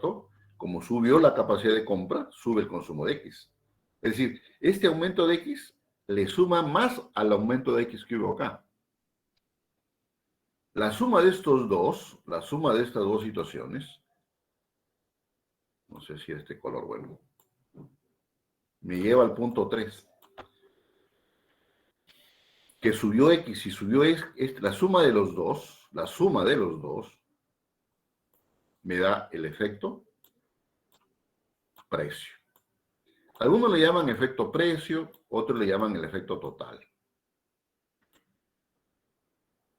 ¿cierto? Como subió la capacidad de compra, sube el consumo de X. Es decir, este aumento de X le suma más al aumento de X que hubo acá. La suma de estos dos, la suma de estas dos situaciones, no sé si este color, bueno, me lleva al punto 3. Que subió X y subió la suma de los dos, me da el efecto precio. Algunos le llaman efecto precio, otros le llaman el efecto total.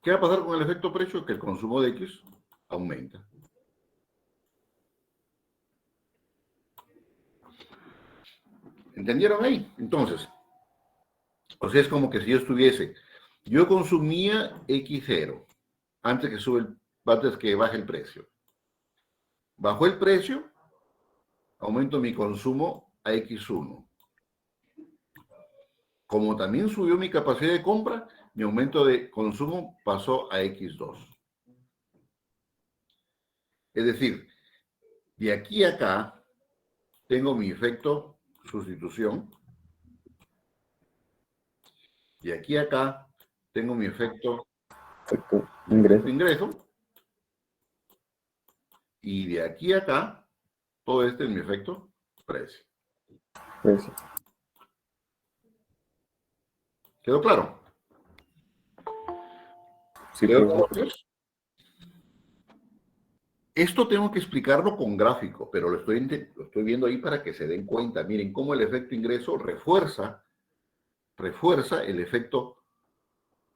¿Qué va a pasar con el efecto precio? Que el consumo de X aumenta. ¿Entendieron ahí? Entonces, o sea, es como que si yo consumía X0 antes que baje el precio. Bajó el precio, aumento mi consumo a X1. Como también subió mi capacidad de compra, mi aumento de consumo pasó a X2. Es decir, de aquí a acá tengo mi efecto sustitución. De aquí a acá tengo mi efecto ingreso. Y de aquí a acá, todo este es mi efecto precio. ¿Quedó claro? Sí, ¿Quedó claro? Esto tengo que explicarlo con gráfico, pero lo estoy viendo ahí para que se den cuenta. Miren cómo el efecto ingreso refuerza el efecto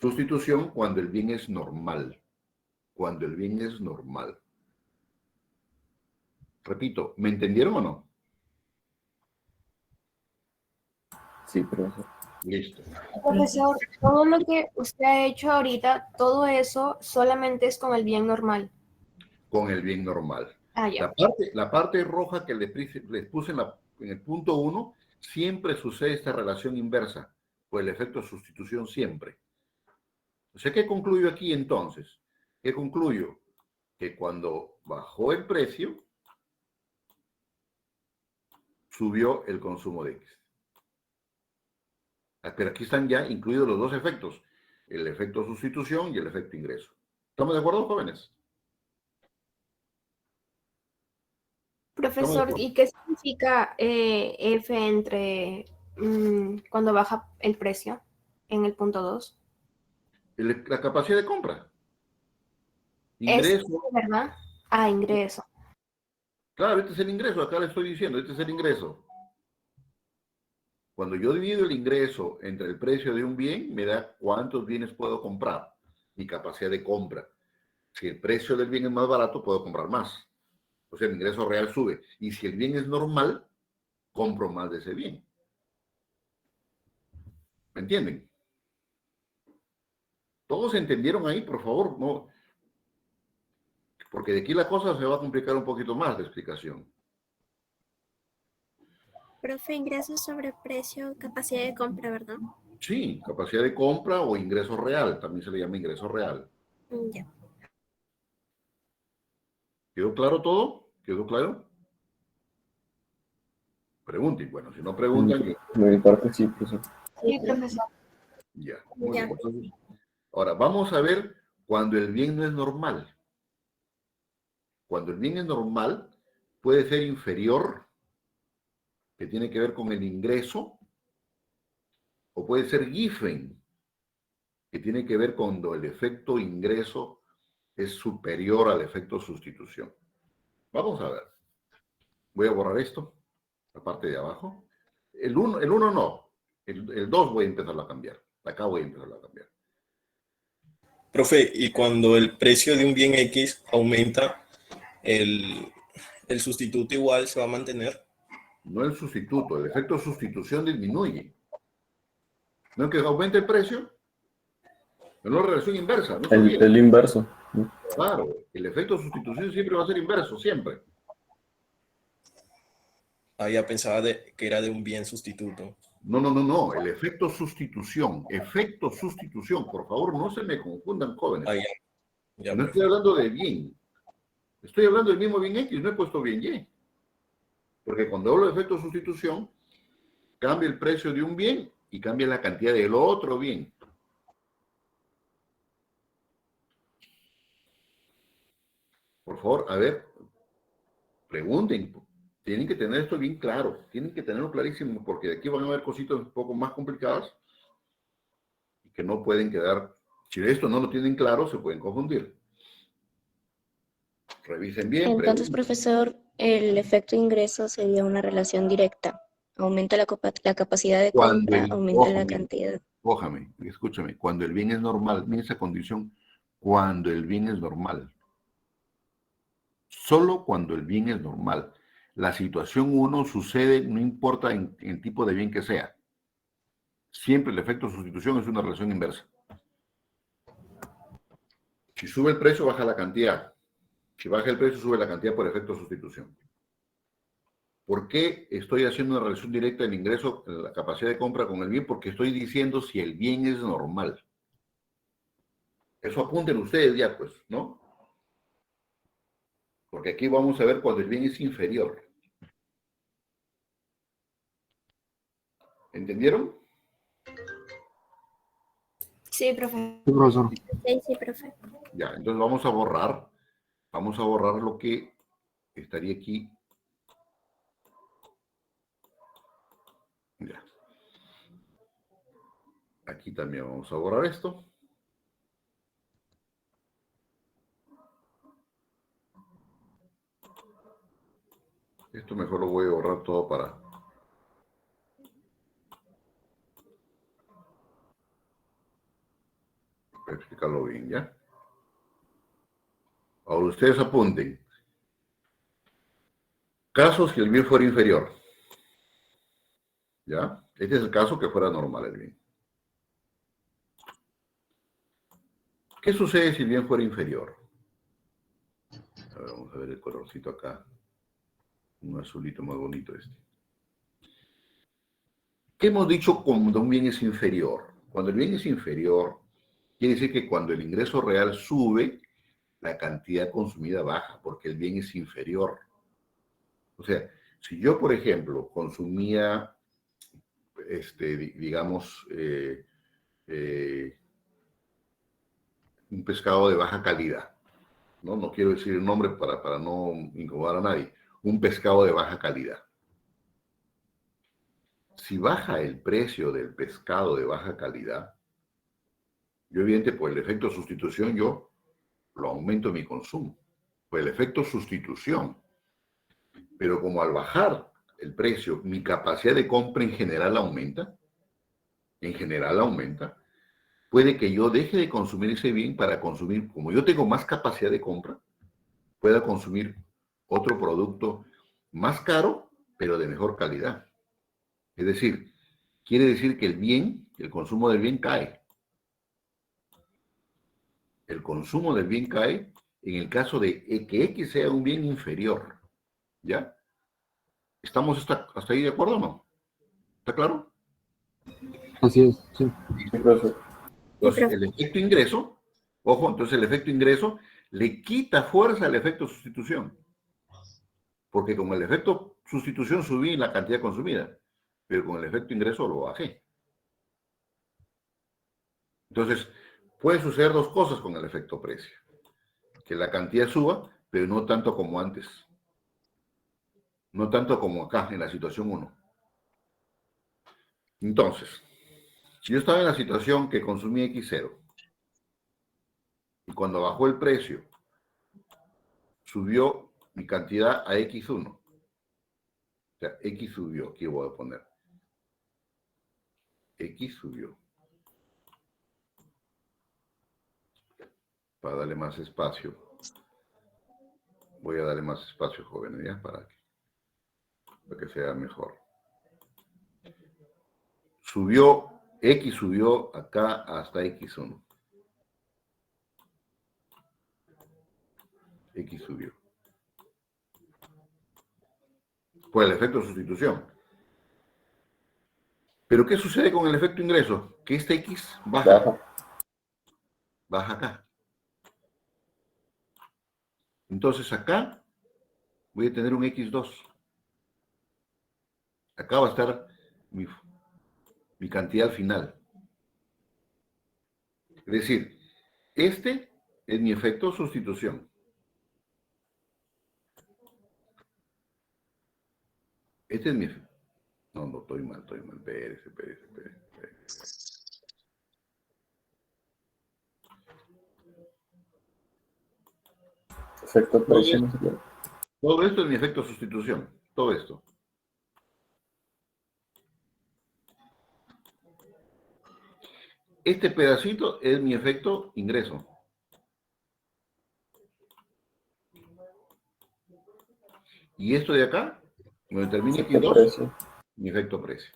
sustitución cuando el bien es normal. Cuando el bien es normal. Repito, ¿me entendieron o no? Sí, profesor. Listo. Profesor, todo lo que usted ha hecho ahorita, todo eso solamente es con el bien normal. Con el bien normal. Ah, ya. La parte roja que les puse en el punto 1, siempre sucede esta relación inversa, o el efecto de sustitución siempre. O sea, ¿qué concluyo aquí entonces? ¿Qué concluyo? Que cuando bajó el precio, subió el consumo de X. Pero aquí están ya incluidos los dos efectos, el efecto sustitución y el efecto ingreso. ¿Estamos de acuerdo, jóvenes? Profesor, ¿y qué significa F entre cuando baja el precio en el punto 2? La capacidad de compra. Ingreso. ¿Es verdad? Ah, ingreso. Claro, este es el ingreso, acá le estoy diciendo, este es el ingreso. Cuando yo divido el ingreso entre el precio de un bien, me da cuántos bienes puedo comprar, mi capacidad de compra. Si el precio del bien es más barato, puedo comprar más. O sea, el ingreso real sube. Y si el bien es normal, compro más de ese bien. ¿Me entienden? ¿Todos entendieron ahí, por favor? No, porque de aquí la cosa se va a complicar un poquito más de explicación. Profe, ingresos sobre precio, capacidad de compra, ¿verdad? Sí, capacidad de compra o ingreso real, también se le llama ingreso real. Ya. ¿Quedó claro todo? ¿Quedó claro? Pregunten. Bueno, si no preguntan... De mi parte sí, profesor. Sí, profesor. Ya, muy bien. Entonces, ahora, vamos a ver cuando el bien no es normal. Cuando el bien es normal, puede ser inferior, que tiene que ver con el ingreso, o puede ser Giffen, que tiene que ver cuando el efecto ingreso es superior al efecto sustitución. Vamos a ver. Voy a borrar esto, la parte de abajo. El 1 no, el 2 voy a empezarlo a cambiar. Acá voy a empezarlo a cambiar. Profe, y cuando el precio de un bien X aumenta, el sustituto igual se va a mantener. No el sustituto, el efecto sustitución disminuye. ¿No es que aumente el precio? Es una relación inversa, ¿no? El inverso. Claro, el efecto de sustitución siempre va a ser inverso, siempre. Ah, ya pensaba que era de un bien sustituto. No, el efecto sustitución, por favor, no se me confundan, jóvenes. Ah, ya, No estoy hablando de bien, Estoy hablando del mismo bien X, no he puesto bien Y. Porque cuando hablo de efecto de sustitución, cambia el precio de un bien y cambia la cantidad del otro bien. Por favor, a ver, pregunten. Tienen que tener esto bien claro. Tienen que tenerlo clarísimo porque de aquí van a haber cositas un poco más complicadas y que no pueden quedar. Si esto no lo tienen claro, se pueden confundir. Revisen bien. Entonces, Pregunten. profesor, el efecto ingreso sería una relación directa. Aumenta la capacidad de compra, aumenta la cantidad. Ójame, escúchame. Cuando el bien es normal, mira esa condición, cuando el bien es normal. Solo cuando el bien es normal. La situación 1 sucede, no importa en tipo de bien que sea. Siempre el efecto de sustitución es una relación inversa. Si sube el precio, baja la cantidad. Si baja el precio, sube la cantidad por efecto de sustitución. ¿Por qué estoy haciendo una relación directa del ingreso, la capacidad de compra con el bien? Porque estoy diciendo si el bien es normal. Eso apunten ustedes ya, pues, ¿no? Porque aquí vamos a ver cuando el bien es inferior. ¿Entendieron? Sí, profe. Sí, profesor. Sí, profe. Ya, entonces vamos a borrar lo que estaría aquí. Ya. Aquí también vamos a borrar esto. Esto mejor lo voy a borrar todo para explicarlo bien, ¿ya? Ahora ustedes apunten. Casos que el bien fuera inferior. ¿Ya? Este es el caso que fuera normal el bien. ¿Qué sucede si el bien fuera inferior? A ver, vamos a ver el colorcito acá. Un azulito más bonito este. ¿Qué hemos dicho cuando un bien es inferior? Cuando el bien es inferior, quiere decir que cuando el ingreso real sube, la cantidad consumida baja, porque el bien es inferior. O sea, si yo, por ejemplo, consumía, digamos, un pescado de baja calidad, ¿no? No quiero decir el nombre para no incomodar a nadie. Un pescado de baja calidad. Si baja el precio del pescado de baja calidad, yo evidente por el efecto de sustitución, yo lo aumento mi consumo. Por el efecto sustitución. Pero como al bajar el precio, mi capacidad de compra en general aumenta, puede que yo deje de consumir ese bien para consumir, como yo tengo más capacidad de compra, pueda consumir otro producto más caro, pero de mejor calidad. Es decir, quiere decir que el bien, el consumo del bien cae. El consumo del bien cae en el caso de que X sea un bien inferior. ¿Ya? ¿Estamos hasta ahí de acuerdo o no? ¿Está claro? Así es, sí. Sí, profesor. Entonces, el efecto ingreso, ojo, entonces el efecto ingreso le quita fuerza al efecto sustitución. Porque con el efecto sustitución subí la cantidad consumida, pero con el efecto ingreso lo bajé. Entonces, puede suceder dos cosas con el efecto precio. Que la cantidad suba, pero no tanto como antes. No tanto como acá, en la situación 1. Entonces, si yo estaba en la situación que consumí X0, y cuando bajó el precio, subió mi cantidad a X1. O sea, X subió, aquí voy a poner. X subió. Para darle más espacio. Voy a darle más espacio, jóvenes, ¿ya? Para que sea mejor. Subió, X subió acá hasta X1. X subió. Por el efecto de sustitución. Pero ¿qué sucede con el efecto ingreso? Que este X baja. Baja acá. Entonces acá voy a tener un X2. Acá va a estar mi cantidad final. Es decir, este es mi efecto sustitución. Este es mi efecto. No, estoy mal. Espérese. Efecto precio, no sé qué. Todo esto es mi efecto sustitución. Todo esto. Este pedacito es mi efecto ingreso. Y esto de acá, donde termina Efecto X2, precio. mi efecto precio.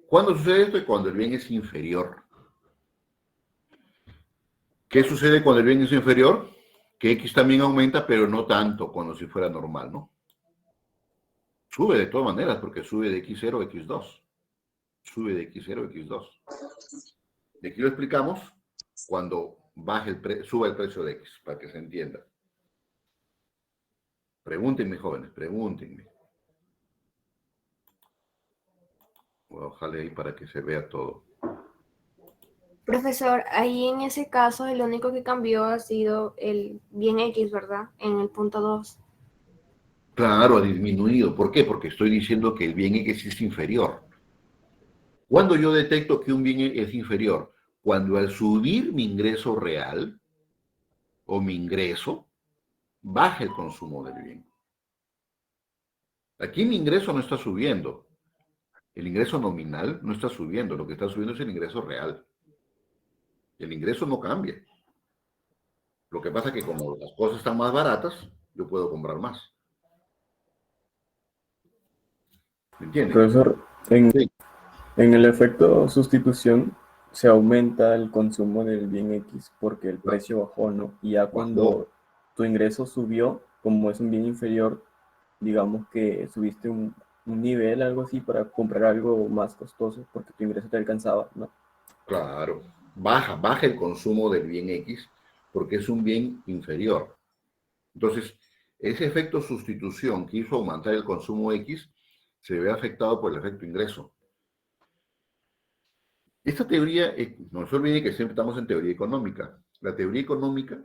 ¿Cuándo sucede esto? Cuando el bien es inferior. ¿Qué sucede cuando el bien es inferior? Que X también aumenta, pero no tanto como si fuera normal, ¿no? Sube de todas maneras, porque sube de X0 a X2. Sube de X0 a X2. Y aquí lo explicamos cuando suba el precio de X, para que se entienda. Pregúntenme, jóvenes, pregúntenme. Ojalá ahí para que se vea todo. Profesor, ahí en ese caso el único que cambió ha sido el bien X, ¿verdad? En el punto 2. Claro, ha disminuido. ¿Por qué? Porque estoy diciendo que el bien X es inferior. ¿Cuándo yo detecto que un bien es inferior? Cuando al subir mi ingreso real o mi ingreso, baja el consumo del bien. Aquí mi ingreso no está subiendo. El ingreso nominal no está subiendo. Lo que está subiendo es el ingreso real. El ingreso no cambia. Lo que pasa es que como las cosas están más baratas, yo puedo comprar más. ¿Me entienden? Profesor, Sí. en el efecto sustitución se aumenta el consumo del bien X porque el precio bajó, ¿no? Y ya cuando tu ingreso subió, como es un bien inferior, digamos que subiste un nivel, algo así, para comprar algo más costoso porque tu ingreso te alcanzaba, ¿no? Claro. Baja el consumo del bien X porque es un bien inferior. Entonces, ese efecto sustitución que hizo aumentar el consumo X se ve afectado por el efecto ingreso. Esta teoría, no se olvide que siempre estamos en teoría económica. La teoría económica,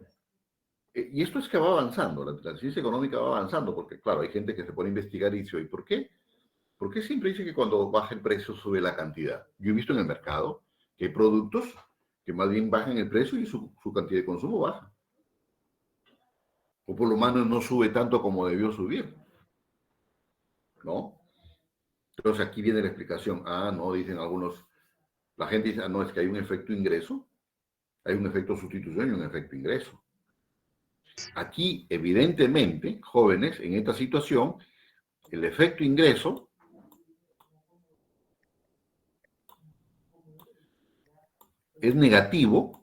y esto es que va avanzando, la ciencia económica va avanzando, porque claro, hay gente que se pone a investigar y dice, ¿y por qué? ¿Por qué siempre dice que cuando baja el precio sube la cantidad? Yo he visto en el mercado que hay productos que más bien bajan el precio y su cantidad de consumo baja. O por lo menos no sube tanto como debió subir. ¿No? Entonces aquí viene la explicación. Ah, no, dicen algunos. La gente dice, ah, no, es que hay un efecto ingreso, hay un efecto sustitución y un efecto ingreso. Aquí, evidentemente, jóvenes, en esta situación, el efecto ingreso es negativo,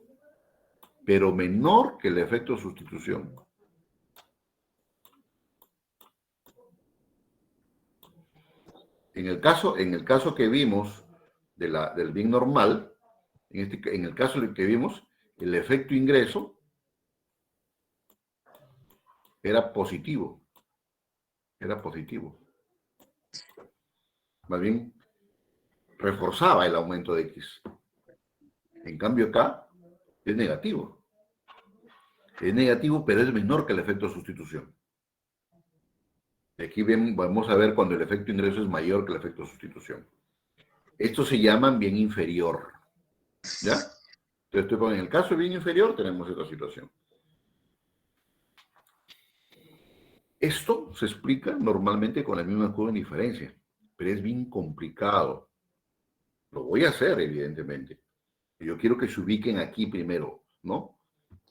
pero menor que el efecto sustitución. En el caso que vimos del bien normal, en el caso que vimos, el efecto ingreso era positivo. Era positivo. Más bien, reforzaba el aumento de X. En cambio acá es negativo. Es negativo, pero es menor que el efecto sustitución. Aquí vamos a ver cuando el efecto ingreso es mayor que el efecto sustitución. Estos se llaman bien inferior. ¿Ya? Entonces, en el caso de bien inferior tenemos esta situación. Esto se explica normalmente con la misma curva de diferencia, pero es bien complicado. Lo voy a hacer, evidentemente. Yo quiero que se ubiquen aquí primero, ¿no?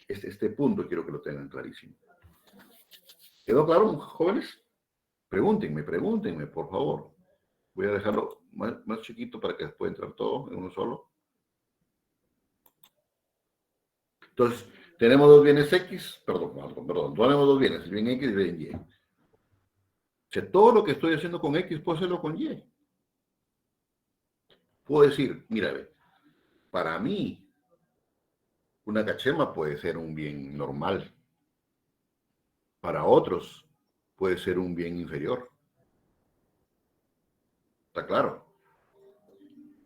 Este punto quiero que lo tengan clarísimo. ¿Quedó claro, jóvenes? Pregúntenme, por favor. Voy a dejarlo más chiquito para que pueda entrar todo en uno solo. Entonces, tenemos dos bienes X, perdón, tenemos dos bienes, el bien X y el bien Y. O sea, todo lo que estoy haciendo con X puedo hacerlo con Y. Puedo decir, mira, para mí, Una cachema puede ser un bien normal. Para otros puede ser un bien inferior. ¿Está claro?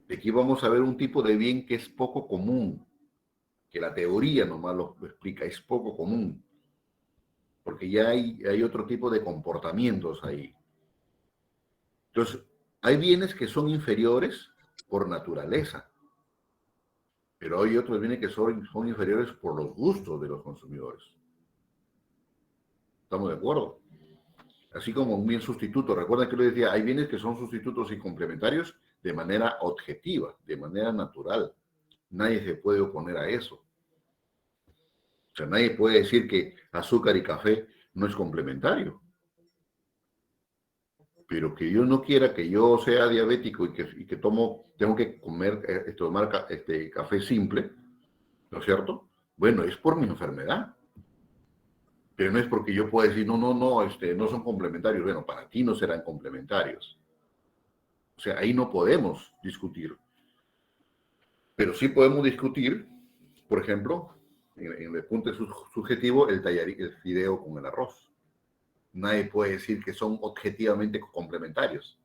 Aquí vamos a ver un tipo de bien que es poco común, que la teoría nomás lo explica, es poco común, porque ya hay otro tipo de comportamientos ahí. Entonces, hay bienes que son inferiores por naturaleza, pero hay otros bienes que son inferiores por los gustos de los consumidores. ¿Estamos de acuerdo? Así como un bien sustituto. Recuerda que lo decía, hay bienes que son sustitutos y complementarios de manera objetiva, de manera natural. Nadie se puede oponer a eso. O sea, nadie puede decir que azúcar y café no es complementario. Pero que yo no quiera que yo sea diabético y que tengo que tomar café simple, ¿no es cierto? Bueno, es por mi enfermedad. Pero no es porque yo pueda decir, no, no son complementarios. Bueno, para ti no serán complementarios. O sea, ahí no podemos discutir. Pero sí podemos discutir, por ejemplo, en el punto subjetivo, el fideo con el arroz. Nadie puede decir que son objetivamente complementarios.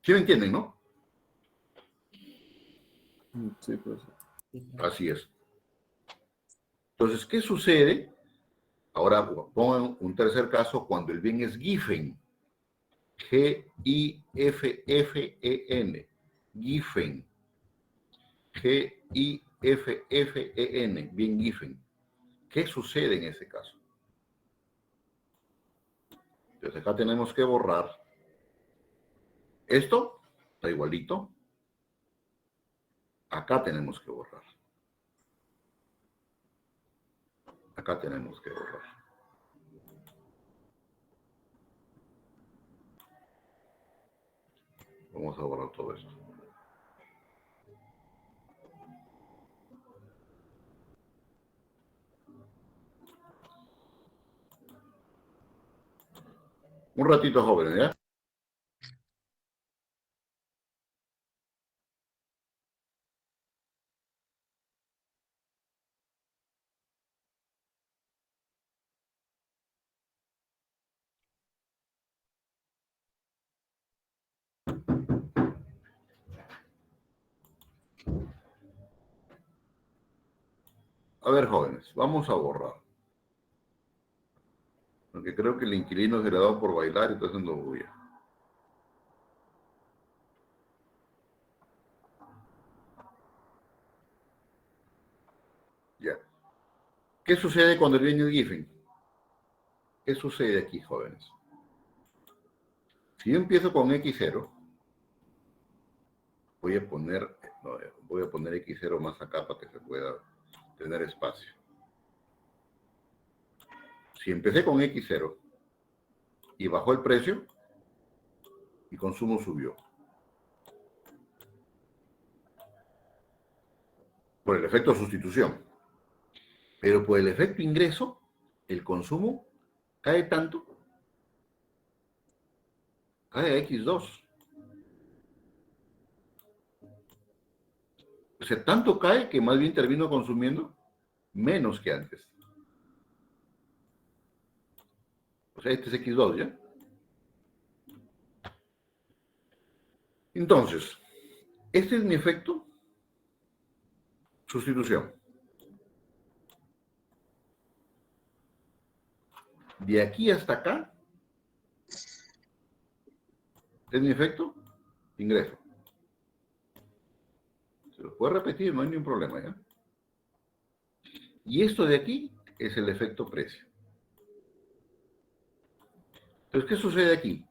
¿Sí me entienden, no? Sí, profesor. Así es. Entonces, ¿qué sucede? Ahora pongan un tercer caso cuando el bien es Giffen. G-I-F-F-E-N. Giffen. G-I-F-F-E-N. Bien Giffen. ¿Qué sucede en ese caso? Entonces acá tenemos que borrar. Esto está igualito. Acá tenemos que borrar. Acá tenemos que borrar. Vamos a borrar todo esto. Un ratito, jóvenes, ¿ya? A ver, jóvenes, vamos a borrar. Porque creo que el inquilino se le ha dado por bailar y está haciendo bulla. Ya. ¿Qué sucede cuando el bien es Giffen? ¿Qué sucede aquí, jóvenes? Si yo empiezo con X0, voy a poner X0 más acá para que se pueda tener espacio. Si empecé con X0 y bajó el precio, mi consumo subió. Por el efecto sustitución. Pero por el efecto ingreso, el consumo cae tanto, cae a X2. O sea, tanto cae que más bien termino consumiendo menos que antes. O sea, este es X2, ¿ya? Entonces, este es mi efecto sustitución. De aquí hasta acá, es mi efecto ingreso. Se lo puedo repetir, no hay ningún problema, ¿ya? Y esto de aquí es el efecto precio. Entonces, ¿qué sucede aquí?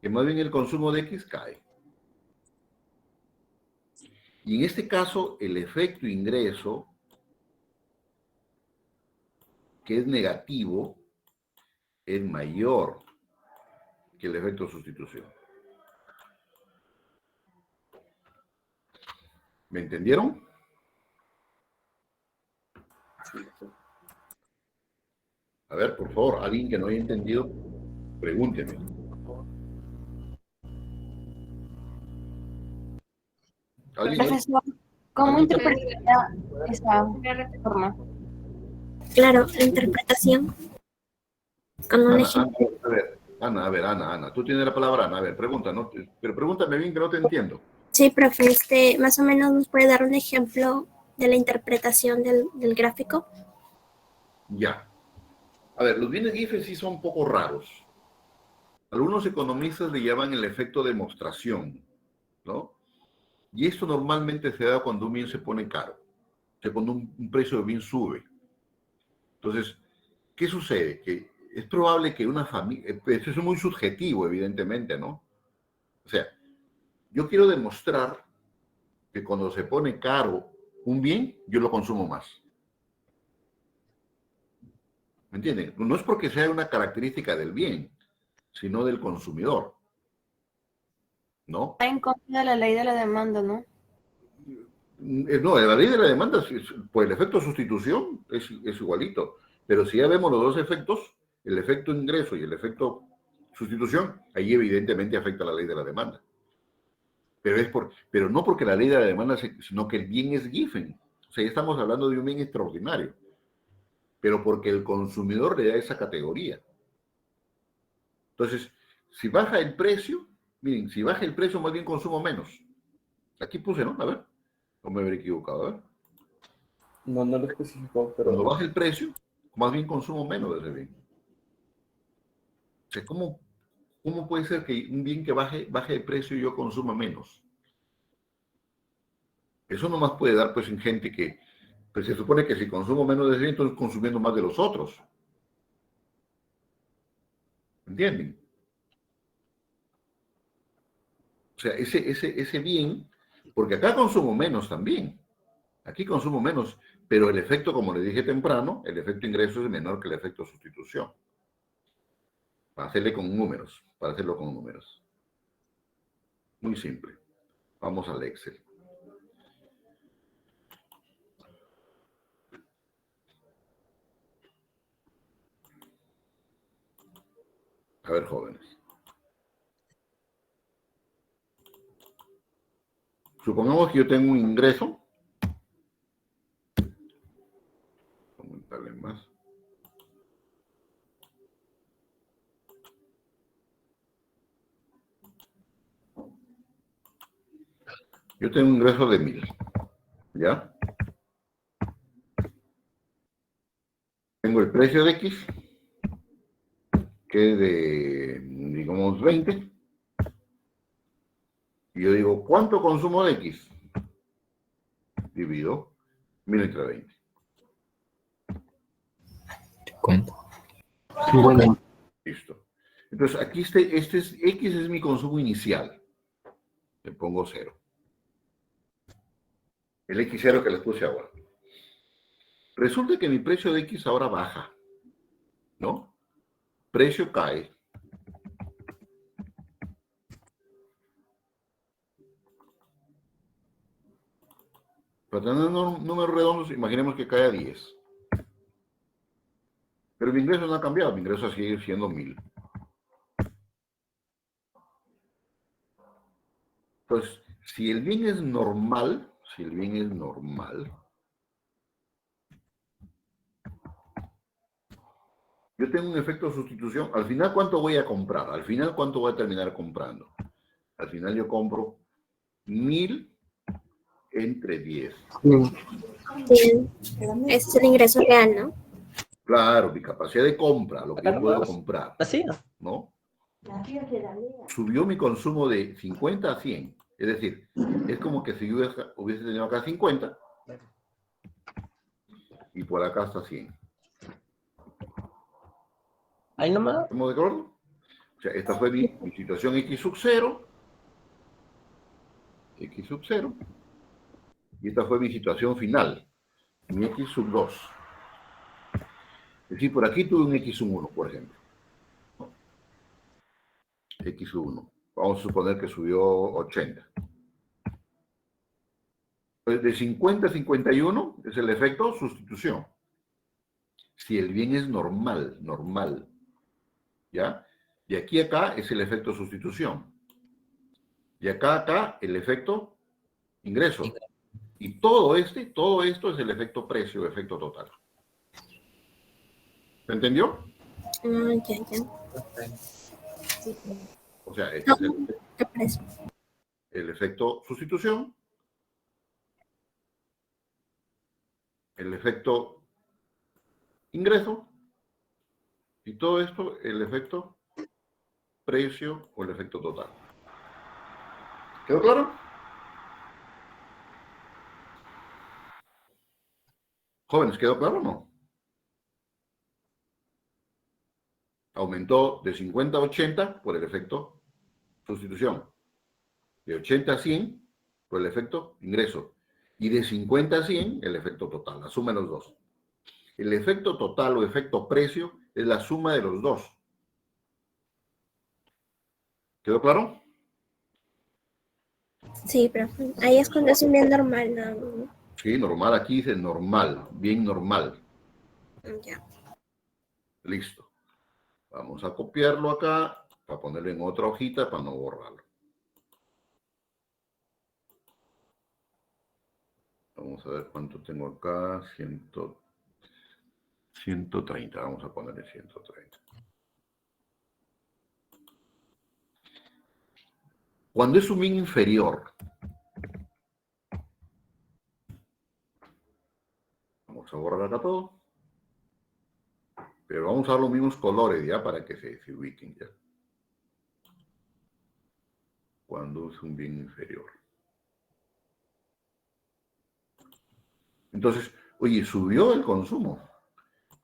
Que más bien el consumo de X cae. Y en este caso, el efecto ingreso, que es negativo, es mayor que el efecto sustitución. ¿Me entendieron? A ver, por favor, alguien que no haya entendido, pregúnteme. ¿Alguien? Profesor, ¿Cómo interpretaría esa forma? Claro, la interpretación. Con un ejemplo. Ana, tú tienes la palabra, Ana, a ver, pregunta, ¿no? Pero pregúntame bien que no te entiendo. Sí, profe, más o menos nos puede dar un ejemplo de la interpretación del gráfico. Ya. A ver, los bienes GIFES sí son un poco raros. Algunos economistas le llaman el efecto demostración, ¿no? Y esto normalmente se da cuando un bien se pone caro, o sea, cuando un precio de bien sube. Entonces, ¿qué sucede? Que es probable que una familia, eso es muy subjetivo, evidentemente, ¿no? O sea, yo quiero demostrar que cuando se pone caro un bien, yo lo consumo más. ¿Me entienden? No es porque sea una característica del bien, sino del consumidor, ¿no? Está en contra de la ley de la demanda, ¿no? No, la ley de la demanda, por el efecto sustitución, es igualito. Pero si ya vemos los dos efectos, el efecto ingreso y el efecto sustitución, ahí evidentemente afecta la ley de la demanda. Pero no porque la ley de la demanda, sino que el bien es given. O sea, ya estamos hablando de un bien extraordinario. Pero porque el consumidor le da esa categoría. Entonces, si baja el precio, miren, si baja el precio, más bien consumo menos. Aquí puse, ¿no? A ver, no me habré equivocado, a ver. No, no lo especificó, Cuando pero baja el precio, más bien consumo menos de ese bien. O sea, ¿cómo puede ser que un bien que baje de precio y yo consuma menos? Eso nomás puede dar pues en gente que, pues se supone que si consumo menos de ese bien, estoy consumiendo más de los otros. ¿Entienden? O sea, ese bien, porque acá consumo menos también. Aquí consumo menos, pero el efecto, como le dije temprano, el efecto ingreso es menor que el efecto sustitución. Para hacerlo con números. Muy simple. Vamos al Excel. A ver, jóvenes. Supongamos que yo tengo un ingreso. Aumentarle más. Yo tengo un ingreso de 1,000. ¿Ya? Tengo el precio de X, que es de, digamos, 20. Y yo digo, ¿cuánto consumo de X? Divido 1,000 entre 20. ¿Cuánto? Bueno, Listo. Entonces, aquí X es mi consumo inicial. Le pongo 0. El X0 que les puse ahora. Resulta que mi precio de X ahora baja, ¿no? Precio cae. Para tener números redondos, imaginemos que cae a 10. Pero mi ingreso no ha cambiado, mi ingreso sigue siendo 1,000. Entonces, si el bien es normal, yo tengo un efecto de sustitución. Al final, ¿cuánto voy a comprar? Al final, ¿cuánto voy a terminar comprando? Al final yo compro 1,000 entre 10. Sí, ese es el ingreso real, ¿no? Claro, mi capacidad de compra, lo que yo puedo comprar, Así. ¿no? Subió mi consumo de 50 a 100. Es decir, es como que si yo hubiese tenido acá 50 y por acá está 100. Ahí nomás. ¿Estamos de acuerdo? O sea, esta fue mi situación X sub 0. X sub 0. Y esta fue mi situación final. Mi X sub 2. Es decir, por aquí tuve un X sub 1, por ejemplo. X sub 1. Vamos a suponer que subió 80. Pues de 50 a 51 es el efecto sustitución. Si el bien es normal, ¿ya? De aquí a acá es el efecto sustitución. De acá a acá el efecto ingreso. Y todo esto es el efecto precio, efecto total. ¿Se entendió? Ya. O sea, este es ¿Qué precio? el efecto sustitución, el efecto ingreso, y todo esto, el efecto precio o el efecto total. ¿Quedó claro? Jóvenes, ¿quedó claro o no? Aumentó de 50 a 80 por el efecto sustitución, de 80 a 100 por el efecto ingreso, y de 50 a 100 el efecto total, la suma de los dos. El efecto total o efecto precio es la suma de los dos. ¿Quedó claro? Sí, pero ahí es cuando es un bien normal, ¿no? Sí, normal, aquí dice normal, bien normal. Ya. Listo. Vamos a copiarlo acá para ponerlo en otra hojita para no borrarlo. Vamos a ver cuánto tengo acá. 130. Vamos a ponerle 130. Cuando es un bien inferior, vamos a borrar acá todo. Pero vamos a dar los mismos colores ya para que se ubiquen ya. Cuando es un bien inferior. Entonces, oye, subió el consumo,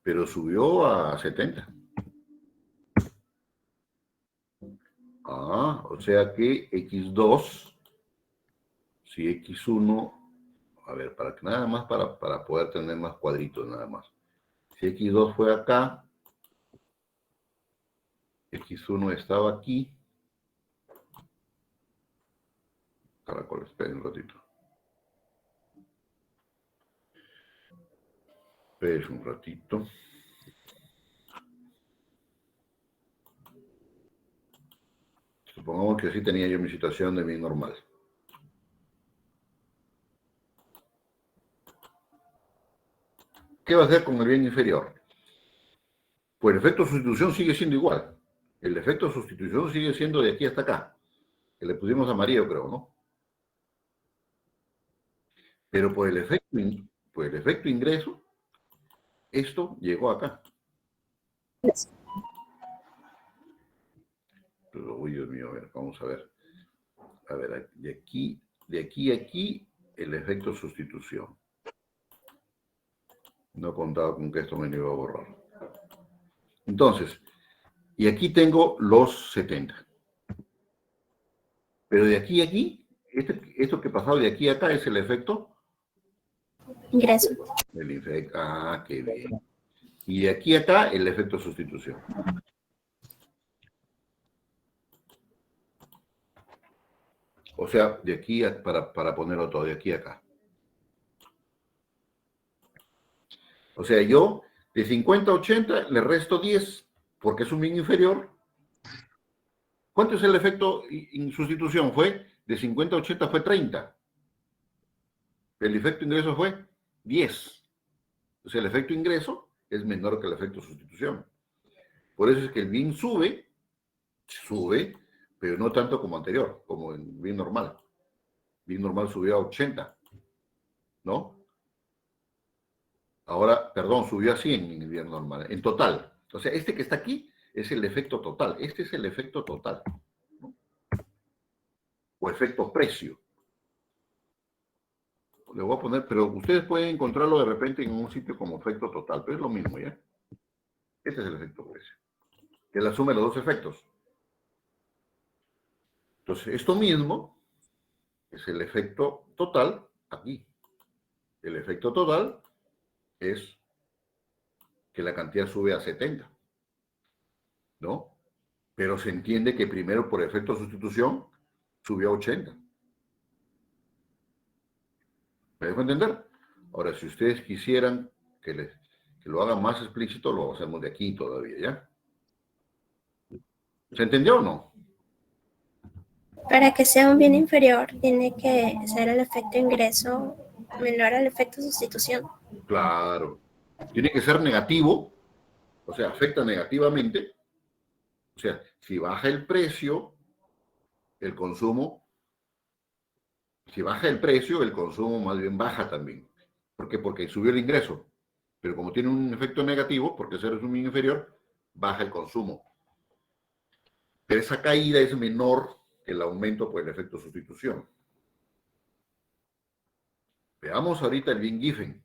pero subió a 70. Ah, o sea que X2, si X1, a ver, para que nada más para poder tener más cuadritos nada más. Si X2 fue acá, X1 estaba aquí. Caracol, esperen un ratito. Esperen un ratito. Supongamos que así tenía yo mi situación de bien normal. ¿Qué va a hacer con el bien inferior? Pues el efecto de sustitución sigue siendo igual. El efecto de sustitución sigue siendo de aquí hasta acá. Que le pusimos amarillo, creo, ¿no? Pero por el efecto ingreso, esto llegó acá. Pero, uy, Dios mío, a ver, vamos a ver. A ver, de aquí a aquí, el efecto sustitución. No contaba con que esto me lo iba a borrar. Entonces, y aquí tengo los 70. Pero de aquí a aquí, esto que pasaba de aquí a acá es el efecto Ingreso. qué bien. Y de aquí a acá, el efecto sustitución. O sea, de aquí para ponerlo todo, de aquí a acá. O sea, yo de 50 a 80 le resto 10, porque es un bien inferior. ¿Cuánto es el efecto en sustitución? Fue de 50 a 80 fue 30. El efecto ingreso fue 10. O sea, el efecto ingreso es menor que el efecto sustitución. Por eso es que el bien sube, pero no tanto como anterior, como en bien normal. Bien normal subió a 80, ¿no? Ahora, perdón, subió a 100 en el bien normal, en total. O sea, este que está aquí es el efecto total. Este es el efecto total, ¿no? O efecto precio. Le voy a poner, pero ustedes pueden encontrarlo de repente en un sitio como efecto total, pero es lo mismo, ¿ya? Este es el efecto precio, que es la suma de los dos efectos. Entonces, esto mismo es el efecto total aquí. El efecto total es que la cantidad sube a 70, ¿no? Pero se entiende que primero por efecto de sustitución subió a 80. ¿Me dejo entender? Ahora, si ustedes quisieran que lo hagan más explícito, lo hacemos de aquí todavía, ¿ya? ¿Se entendió o no? Para que sea un bien inferior, tiene que ser el efecto ingreso menor al efecto sustitución. Claro. Tiene que ser negativo, o sea, afecta negativamente. O sea, si baja el precio, el consumo, si baja el precio, el consumo más bien baja también. ¿Por qué? Porque subió el ingreso. Pero como tiene un efecto negativo, porque ser es un bien inferior, baja el consumo. Pero esa caída es menor que el aumento por el efecto sustitución. Veamos ahorita el bien Giffen.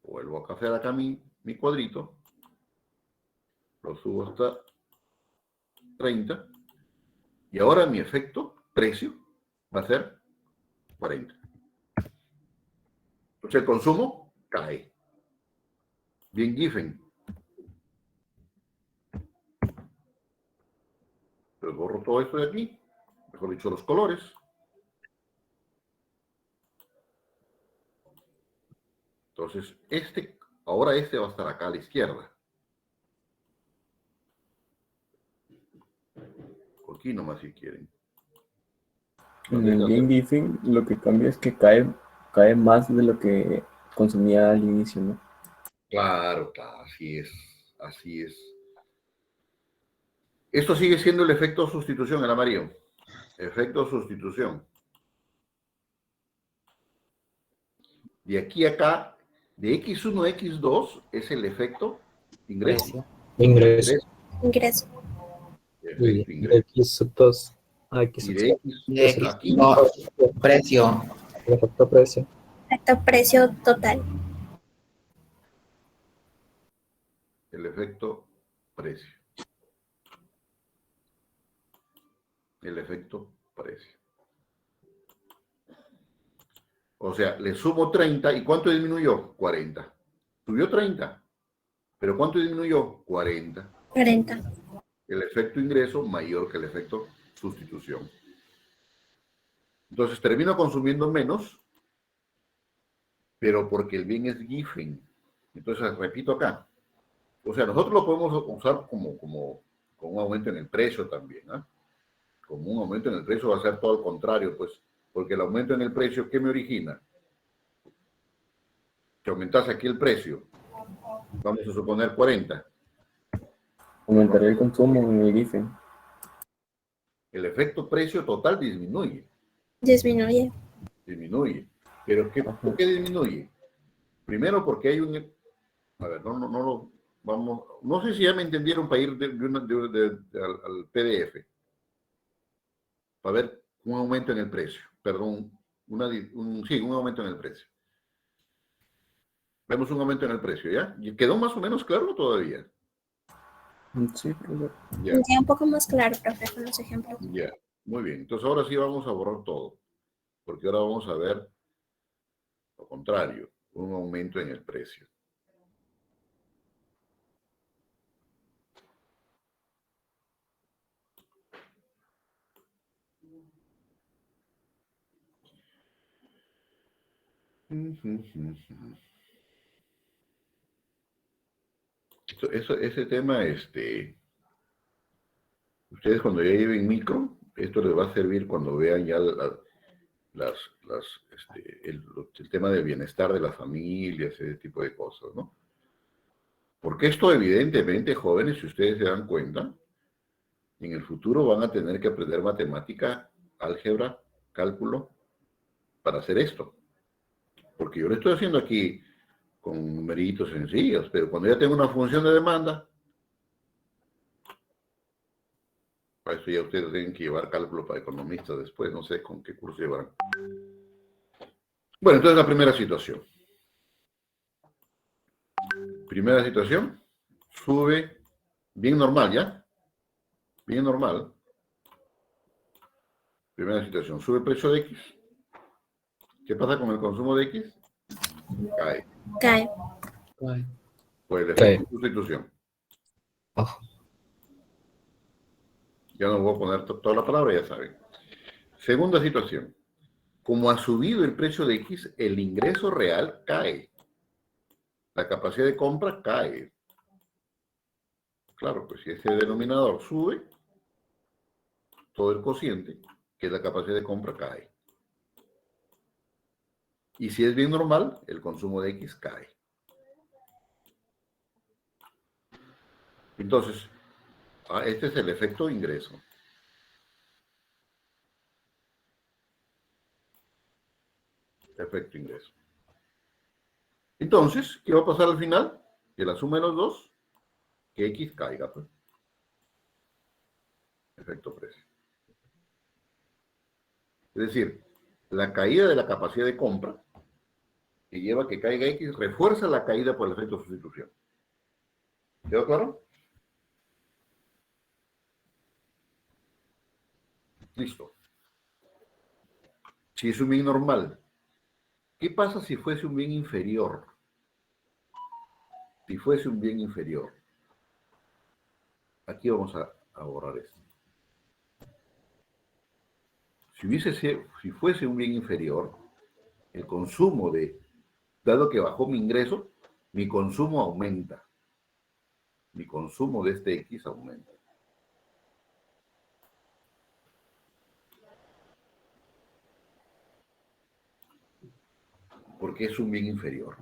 Vuelvo a hacer acá mi cuadrito. Lo subo hasta 30. Y ahora mi efecto, precio, va a ser 40. Entonces el consumo cae. Bien Giffen. Entonces borro todo esto de aquí. Mejor dicho, los colores. Entonces, ahora este va a estar acá a la izquierda. Aquí nomás si quieren. En el bien Giffen lo que cambia es que cae más de lo que consumía al inicio, ¿no? Claro, así es. Así es. Esto sigue siendo el efecto sustitución, el amarillo. Efecto sustitución. De aquí a acá, de X1 a X2 es el efecto ingreso. Ingreso. Ingreso. Y Efecto de ingreso. X2 a Y de X. X aquí, No, precio. El efecto precio. Efecto precio total. el efecto precio. El efecto precio. O sea, le sumo 30 y ¿cuánto disminuyó? 40. Subió 30. ¿Pero cuánto disminuyó? 40. 40. El efecto ingreso mayor que el efecto sustitución. Entonces termino consumiendo menos, pero porque el bien es Giffen. Entonces repito acá. O sea, nosotros lo podemos usar como un aumento en el precio también. ¿Eh? Como un aumento en el precio va a ser todo al contrario, pues, porque el aumento en el precio, ¿qué me origina? Que aumentase aquí el precio. Vamos a suponer 40. Aumentaría el consumo en el Giffen. El efecto precio total disminuye. Disminuye. Disminuye. ¿Pero por qué disminuye? Primero porque hay un... A ver, no sé si ya me entendieron para ir al PDF. Para ver un aumento en el precio. Perdón, sí, un aumento en el precio. Vemos un aumento en el precio, ¿ya? ¿Y quedó más o menos claro todavía? Sí, profesor. Ya, Ya un poco más claro, profe, con los ejemplos. ya. Muy bien. Entonces ahora sí vamos a borrar todo. Porque ahora vamos a ver lo contrario, un aumento en el precio. Ese tema, ustedes cuando ya lleven micro, esto les va a servir cuando vean ya el tema del bienestar de las familias, ese tipo de cosas, ¿no? Porque esto evidentemente, jóvenes, si ustedes se dan cuenta, en el futuro van a tener que aprender matemática, álgebra, cálculo, para hacer esto. Porque yo lo estoy haciendo aquí con numeritos sencillos, pero cuando ya tengo una función de demanda, para eso ya ustedes tienen que llevar cálculo para economistas después, no sé con qué curso llevarán. Bueno, entonces la primera situación. Primera situación, sube, bien normal, ¿ya? Bien normal. Primera situación, sube el precio de X. ¿Qué pasa con el consumo de X? Cae. Cae. Por el efecto de sustitución. Ojo. Ya no voy a poner toda la palabra, ya saben. Segunda situación. Como ha subido el precio de X, el ingreso real cae. La capacidad de compra cae. Claro, pues si ese denominador sube, todo el cociente, que es la capacidad de compra, cae. Y si es bien normal, el consumo de X cae. Entonces, este es el efecto ingreso. Efecto ingreso. Entonces, ¿qué va a pasar al final? Que la suma de los dos, que X caiga, pues. Efecto precio. Es decir, la caída de la capacidad de compra, que lleva a que caiga X, refuerza la caída por el efecto de sustitución. ¿Quedó claro? Listo. Si es un bien normal, ¿qué pasa si fuese un bien inferior? Si fuese un bien inferior. Aquí vamos a borrar esto. Si fuese un bien inferior, el consumo dado que bajó mi ingreso, mi consumo aumenta. Mi consumo de este X aumenta. Porque es un bien inferior.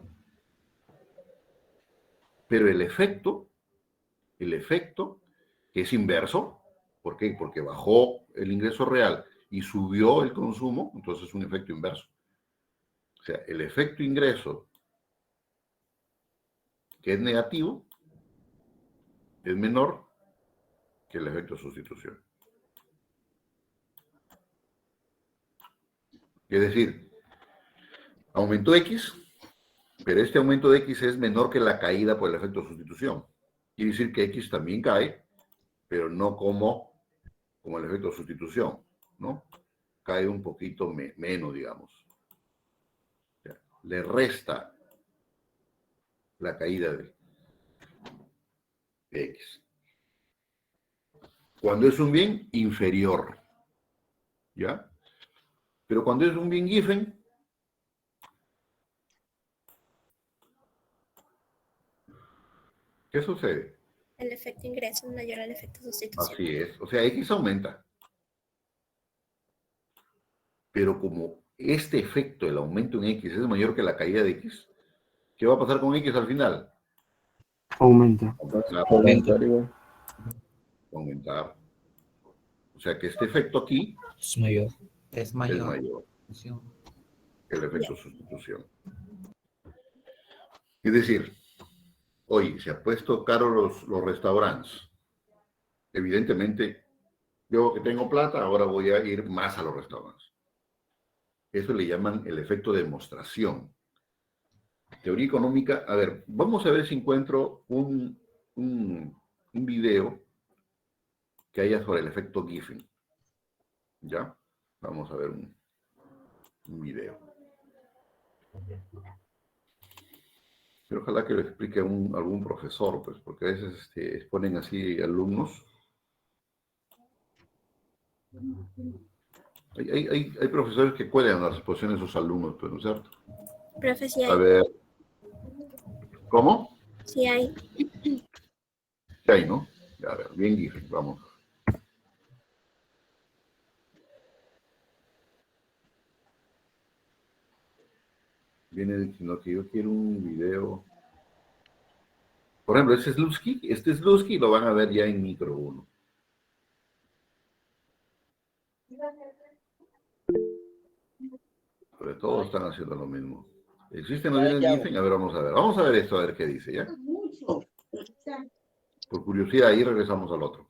Pero el efecto, que es inverso, ¿por qué? Porque bajó el ingreso real y subió el consumo, entonces es un efecto inverso. O sea, el efecto ingreso, que es negativo, es menor que el efecto sustitución. Es decir, aumentó X, pero este aumento de X es menor que la caída por el efecto sustitución. Quiere decir que X también cae, pero no como el efecto sustitución, ¿no? Cae un poquito menos, digamos. O sea, le resta la caída de X. Cuando es un bien inferior, ¿ya? Pero cuando es un bien given, ¿qué sucede? El efecto ingreso es mayor al efecto sustitución. Así es. O sea, X aumenta. Pero como este efecto, el aumento en X, es mayor que la caída de X, ¿qué va a pasar con X al final? Aumenta. Aumentar igual. Aumentar. O sea que este efecto aquí Es mayor. Es es mayor. mayor que el efecto sustitución. Es decir, oye, se ha puesto caro los restaurantes. Evidentemente, yo que tengo plata, ahora voy a ir más a los restaurantes. Eso le llaman el efecto de demostración. Teoría económica, a ver, vamos a ver si encuentro un video que haya sobre el efecto Giffen. ¿Ya? Vamos a ver un video. Pero ojalá que lo explique algún profesor, pues, porque a veces exponen así alumnos. Hay profesores que cuelgan las exposiciones de sus alumnos, pues, ¿no es cierto? Profe, sí A hay. ver. ¿Cómo? Sí hay. Sí hay, ¿no? A ver, bien Giffen, vamos. Viene diciendo que yo quiero un video. Por ejemplo, este es Slutsky, lo van a ver ya en micro 1. Sobre todo están haciendo lo mismo. ¿Existen los bienes Giffen? A ver, vamos a ver. Vamos a ver esto, a ver qué dice, ¿ya? Por curiosidad, ahí regresamos al otro.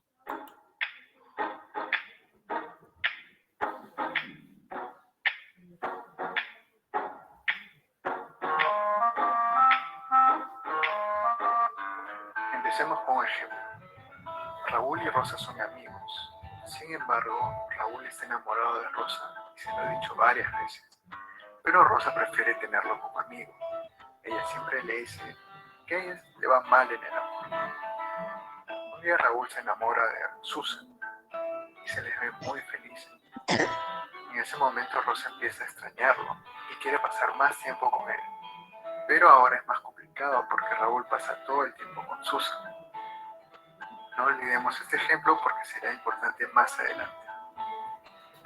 Empecemos con un ejemplo. Raúl y Rosa son amigos. Sin embargo, Raúl está enamorado de Rosa y se lo ha dicho varias veces. Pero Rosa prefiere tenerlo como amigo. Ella siempre le dice que a ella le va mal en el amor. Un día Raúl se enamora de Susan y se les ve muy felices. En ese momento Rosa empieza a extrañarlo y quiere pasar más tiempo con él. Pero ahora es más complicado porque Raúl pasa todo el tiempo con Susan. No olvidemos este ejemplo porque será importante más adelante.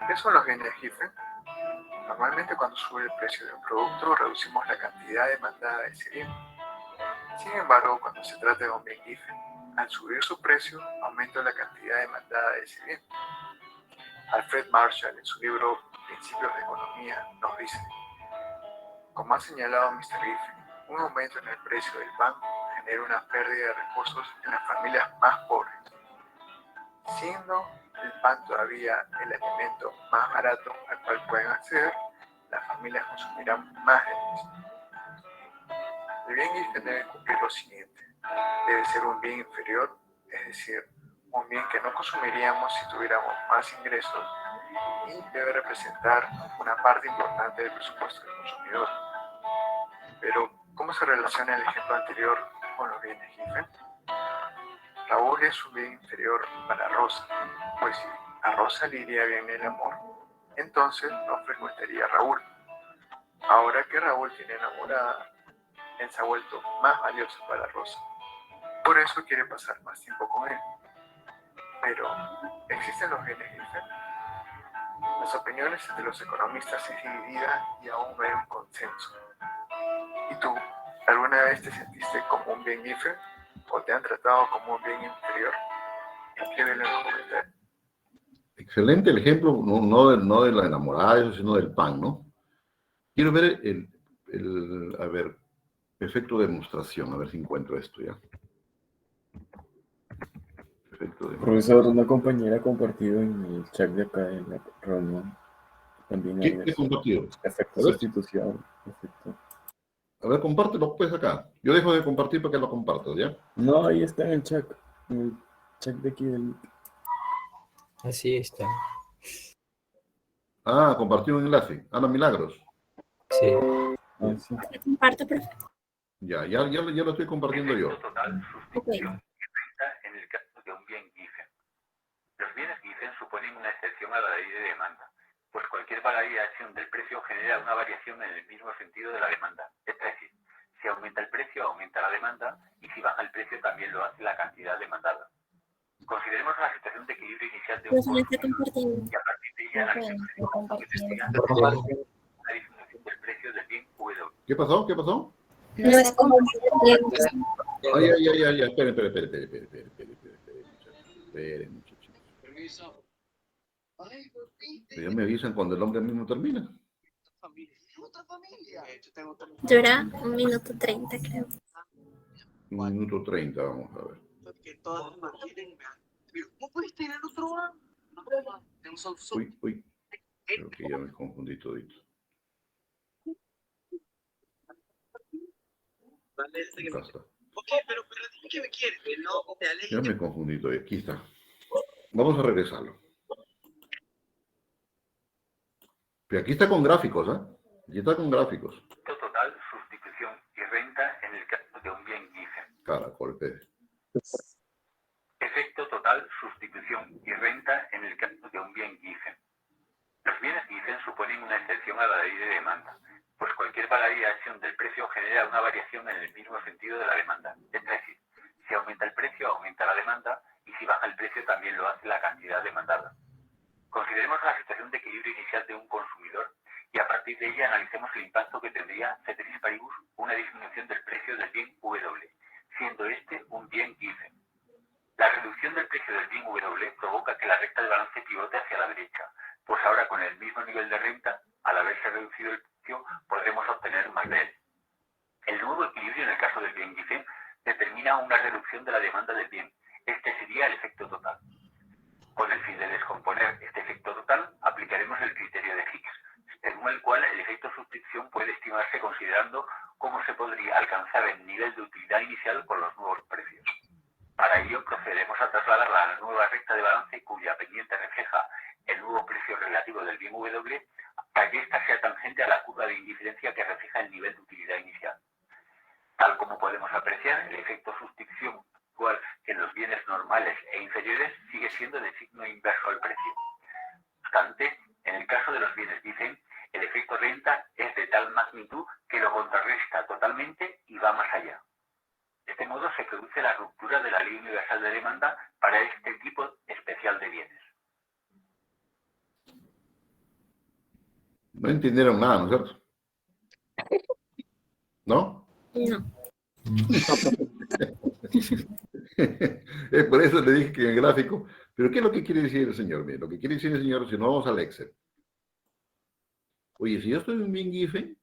¿Qué son los bienes Giffen? Normalmente cuando sube el precio de un producto reducimos la cantidad demandada de ese bien. Sin embargo, cuando se trata de un bien Giffen, al subir su precio aumenta la cantidad demandada de ese bien. Alfred Marshall en su libro Principios de Economía nos dice: como ha señalado Mr. Giffen, un aumento en el precio del pan genera una pérdida de recursos en las familias más pobres. Siendo el pan todavía el alimento más barato al cual pueden acceder, las familias consumirán más del mismo. El bien Giffen debe cumplir lo siguiente: debe ser un bien inferior, es decir, un bien que no consumiríamos si tuviéramos más ingresos, y debe representar una parte importante del presupuesto del consumidor. Pero, ¿cómo se relaciona el ejemplo anterior con los bienes Giffen? Raúl es un bien inferior para Rosa, pues si a Rosa le iría bien el amor, entonces no frecuentaría a Raúl. Ahora que Raúl tiene enamorada, él se ha vuelto más valioso para Rosa. Por eso quiere pasar más tiempo con él. Pero, ¿existen los bienes Giffen? Las opiniones entre los economistas es dividida y aún no hay un consenso. ¿Y tú, alguna vez te sentiste como un bien Giffen o te han tratado como un bien inferior? Escríbelo en los comentarios. Excelente el ejemplo, no de la enamorada, sino del pan, ¿no? Quiero ver a ver, efecto de demostración, a ver si encuentro esto ya. Efecto de Profesor, una compañera ha compartido en el chat de acá en la reunión. También hay ¿Qué compartido? efecto A ver. sustitución. Efecto. A ver, compártelo pues acá. Yo dejo de compartir para que lo compartas, ¿ya? No, ahí está en el chat de aquí del... Así está. Ah, compartir un enlace. Ana Milagros. Sí. Ah, sí. Lo comparto, profe. Ya lo estoy compartiendo yo. Total, sustitución Ok. y venta en el caso de un bien Giffen. Los bienes Giffen suponen una excepción a la ley de demanda, pues cualquier variación del precio genera una variación en el mismo sentido de la demanda. Es decir, si aumenta el precio, aumenta la demanda, y si baja el precio, también lo hace la cantidad demandada. Consideremos la situación de equilibrio inicial de un Pues me está consumidor, compartiendo. y a partir de ella analicemos el impacto que tendría una disminución del precio del bien W. ¿Qué pasó? ¿Qué pasó? No es compartiendo. Ay. Esperen, muchachos. Ya me avisan cuando el hombre mismo termina. Dura 1 minuto 30, creo. 1 minuto 30, vamos a ver. Uy. Creo que ya me confundí todito. Acá está. Ya me confundí todavía. Aquí está. Vamos a regresarlo. Pero aquí está con gráficos, ¿eh? Aquí está con gráficos. Total, sustitución y renta en el caso de un bien Giffen. Caracol, Pérez. Efecto total, sustitución y renta en el caso de un bien Giffen. Los bienes Giffen suponen una excepción a la ley de demanda, pues cualquier variación del precio genera una variación en el mismo sentido de la demanda. Es decir, si aumenta el precio, aumenta la demanda, y si baja el precio, también lo hace la cantidad demandada. Consideremos la situación de equilibrio inicial de un consumidor, y a partir de ella analicemos el impacto que tendría, ceteris paribus, una disminución del precio del bien W, siendo este un bien Giffen. La reducción del precio del bien W provoca que la recta de balance pivote hacia la derecha, pues ahora con el mismo nivel de renta, al haberse reducido el precio, podremos obtener más de él. El nuevo equilibrio en el caso del bien Giffen determina una reducción de la demanda del bien. Este sería el efecto total. Con el fin de descomponer este efecto total, aplicaremos el criterio de Hicks, según el cual el efecto sustitución puede estimarse considerando cómo se podría alcanzar el nivel de utilidad inicial con los nuevos precios. Para ello procedemos a trasladarla a la nueva recta de balance cuya pendiente refleja el nuevo precio relativo del bien W, para que ésta sea tangente a la curva de indiferencia que refleja el nivel de utilidad inicial. Tal como podemos apreciar, el efecto sustitución igual que en los bienes normales e inferiores sigue siendo de signo inverso al precio. No obstante, en el caso de los bienes Giffen, el efecto renta es de tal magnitud que lo contrarresta totalmente y va más allá. De este modo se produce la ruptura de la ley universal de demanda para este tipo especial de bienes. No entendieron nada, ¿no es cierto? ¿No? No. Por eso le dije que en el gráfico. Pero ¿qué es lo que quiere decir el señor? Mire, lo que quiere decir el señor, si no vamos al Excel. Oye, si yo estoy en un bien given,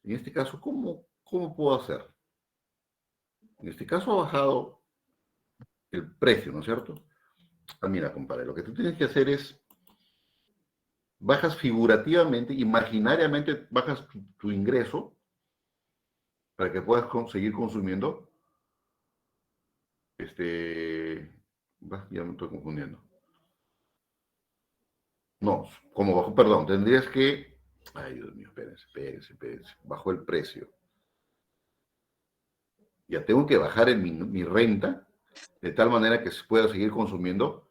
en este caso, ¿cómo puedo hacer? En este caso ha bajado el precio, ¿no es cierto? Ah, mira, compadre, lo que tú tienes que hacer es, bajas figurativamente, imaginariamente, bajas tu ingreso para que puedas seguir consumiendo. Ya me estoy confundiendo. No, como bajó, perdón, tendrías que, ay Dios mío, espérense, bajó el precio. Ya tengo que bajar en mi renta de tal manera que se pueda seguir consumiendo.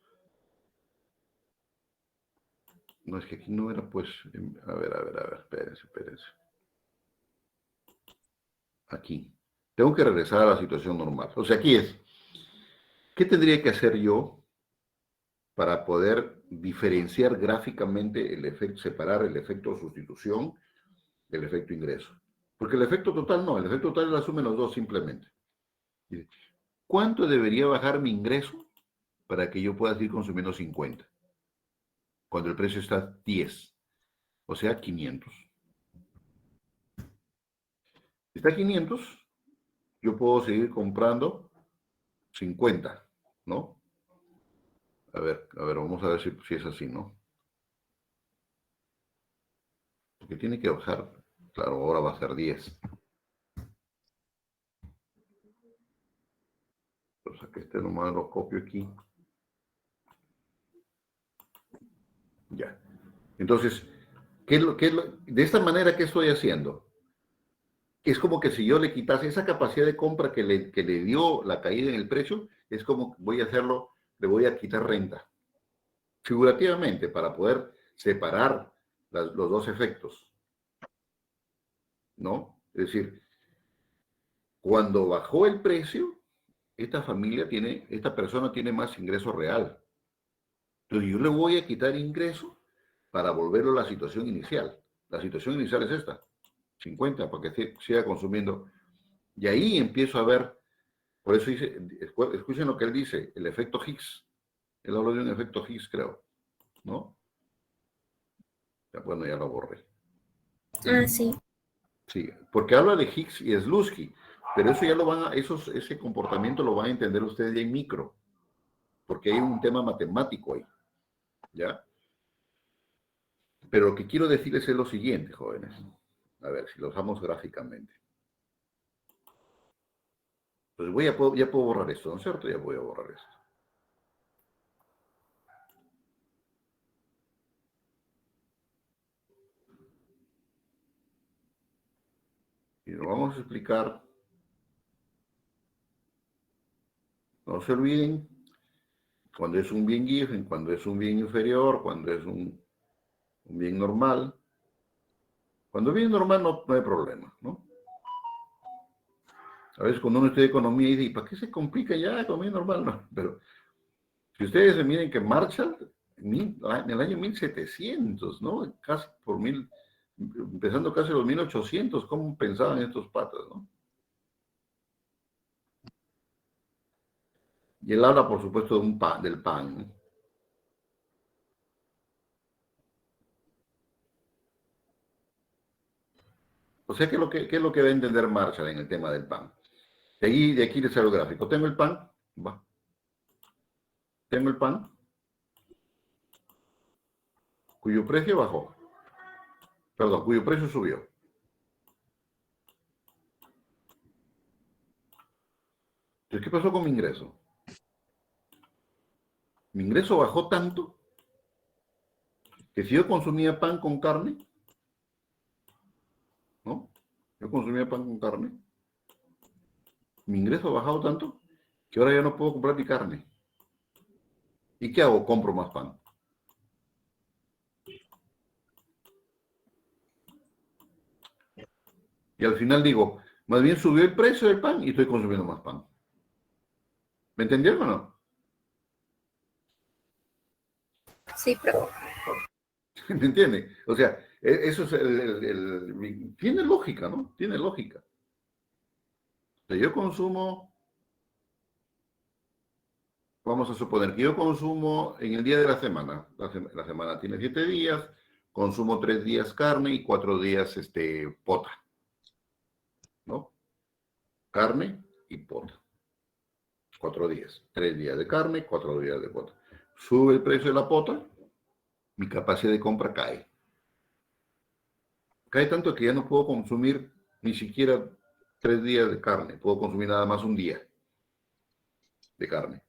No, es que aquí no era, pues, a ver, espérense. Aquí. Tengo que regresar a la situación normal. O sea, aquí es, ¿qué tendría que hacer yo para poder diferenciar gráficamente el efecto, separar el efecto sustitución del efecto ingreso? Porque el efecto total no, el efecto total lo asumen los dos simplemente. ¿Cuánto debería bajar mi ingreso para que yo pueda seguir consumiendo 50? Cuando el precio está 10, o sea, 500. Si está 500, yo puedo seguir comprando 50, ¿no? A ver, vamos a ver si es así, ¿no? Porque tiene que bajar, claro, ahora va a ser 10. O sea, que este nomás lo copio aquí. Ya. Entonces, de esta manera, ¿qué estoy haciendo? Es como que si yo le quitase esa capacidad de compra que le dio la caída en el precio, es como voy a hacerlo, le voy a quitar renta. Figurativamente, para poder separar los dos efectos. ¿No? Es decir, cuando bajó el precio, esta persona tiene más ingreso real. Entonces yo le voy a quitar ingreso para volverlo a la situación inicial. La situación inicial es esta, 50, para que siga consumiendo. Y ahí empiezo a ver, por eso dice, escuchen lo que él dice, el efecto Higgs. Él habló de un efecto Higgs, creo, ¿no? Ya, bueno, ya lo borré. Ah, sí. Sí, porque habla de Higgs y Slutsky, pero eso ya lo ese comportamiento lo van a entender ustedes ya en micro, porque hay un tema matemático ahí, ¿ya? Pero lo que quiero decirles es lo siguiente, jóvenes. A ver, si lo usamos gráficamente. Pues ya puedo borrar esto, ¿no es cierto? Ya voy a borrar esto. Y lo vamos a explicar. No se olviden, cuando es un bien given, cuando es un bien inferior, cuando es un bien normal. Cuando es bien normal no hay problema, ¿no? A veces cuando uno estudia economía dice, ¿y para qué se complica ya? Economía normal, no. Pero si ustedes se miren que Marshall, en el año 1700, ¿no? Casi por empezando casi los 1800, ¿cómo pensaban estos patas, no? Y él habla, por supuesto, del pan, ¿no? O sea, ¿qué es lo que va a entender Marshall en el tema del pan? De aquí les sale el gráfico. Tengo el pan, va. Tengo el pan, cuyo precio bajó. Perdón, cuyo precio subió. Entonces, ¿qué pasó con mi ingreso? Mi ingreso bajó tanto que si yo consumía pan con carne, ¿no? Yo consumía pan con carne, mi ingreso ha bajado tanto que ahora ya no puedo comprar mi carne. ¿Y qué hago? Compro más pan. Y al final digo, más bien subió el precio del pan y estoy consumiendo más pan. ¿Me entendieron o no? Sí, pero ¿Me entienden? O sea, Eso es tiene lógica, ¿no? Tiene lógica. O sea, yo consumo, vamos a suponer que yo consumo en el día de la semana. La semana tiene 7 días, consumo 3 días carne y 4 días pota, ¿no? Carne y pota. 4 días. 3 días de carne, 4 días de pota. Sube el precio de la pota, mi capacidad de compra cae. Cae tanto que ya no puedo consumir ni siquiera 3 días de carne. Puedo consumir nada más un día de carne.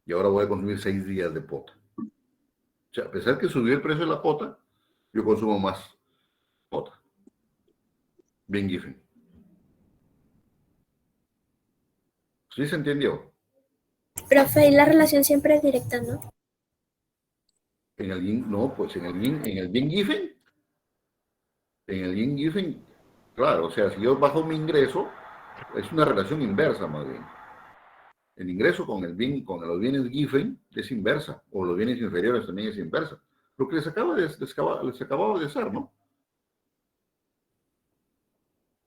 Y ahora voy a consumir 6 días de pota. O sea, a pesar que subió el precio de la pota, yo consumo más pota. Bien Giffen. ¿Sí se entendió? Profe, y la relación siempre es directa, ¿no? En el yin, no, pues en el bien Giffen, en el yin Giffen, claro, o sea, si yo bajo mi ingreso, es una relación inversa más bien. El ingreso con los bienes Giffen es inversa, o los bienes inferiores también es inversa. Lo que les acababa de hacer, ¿no?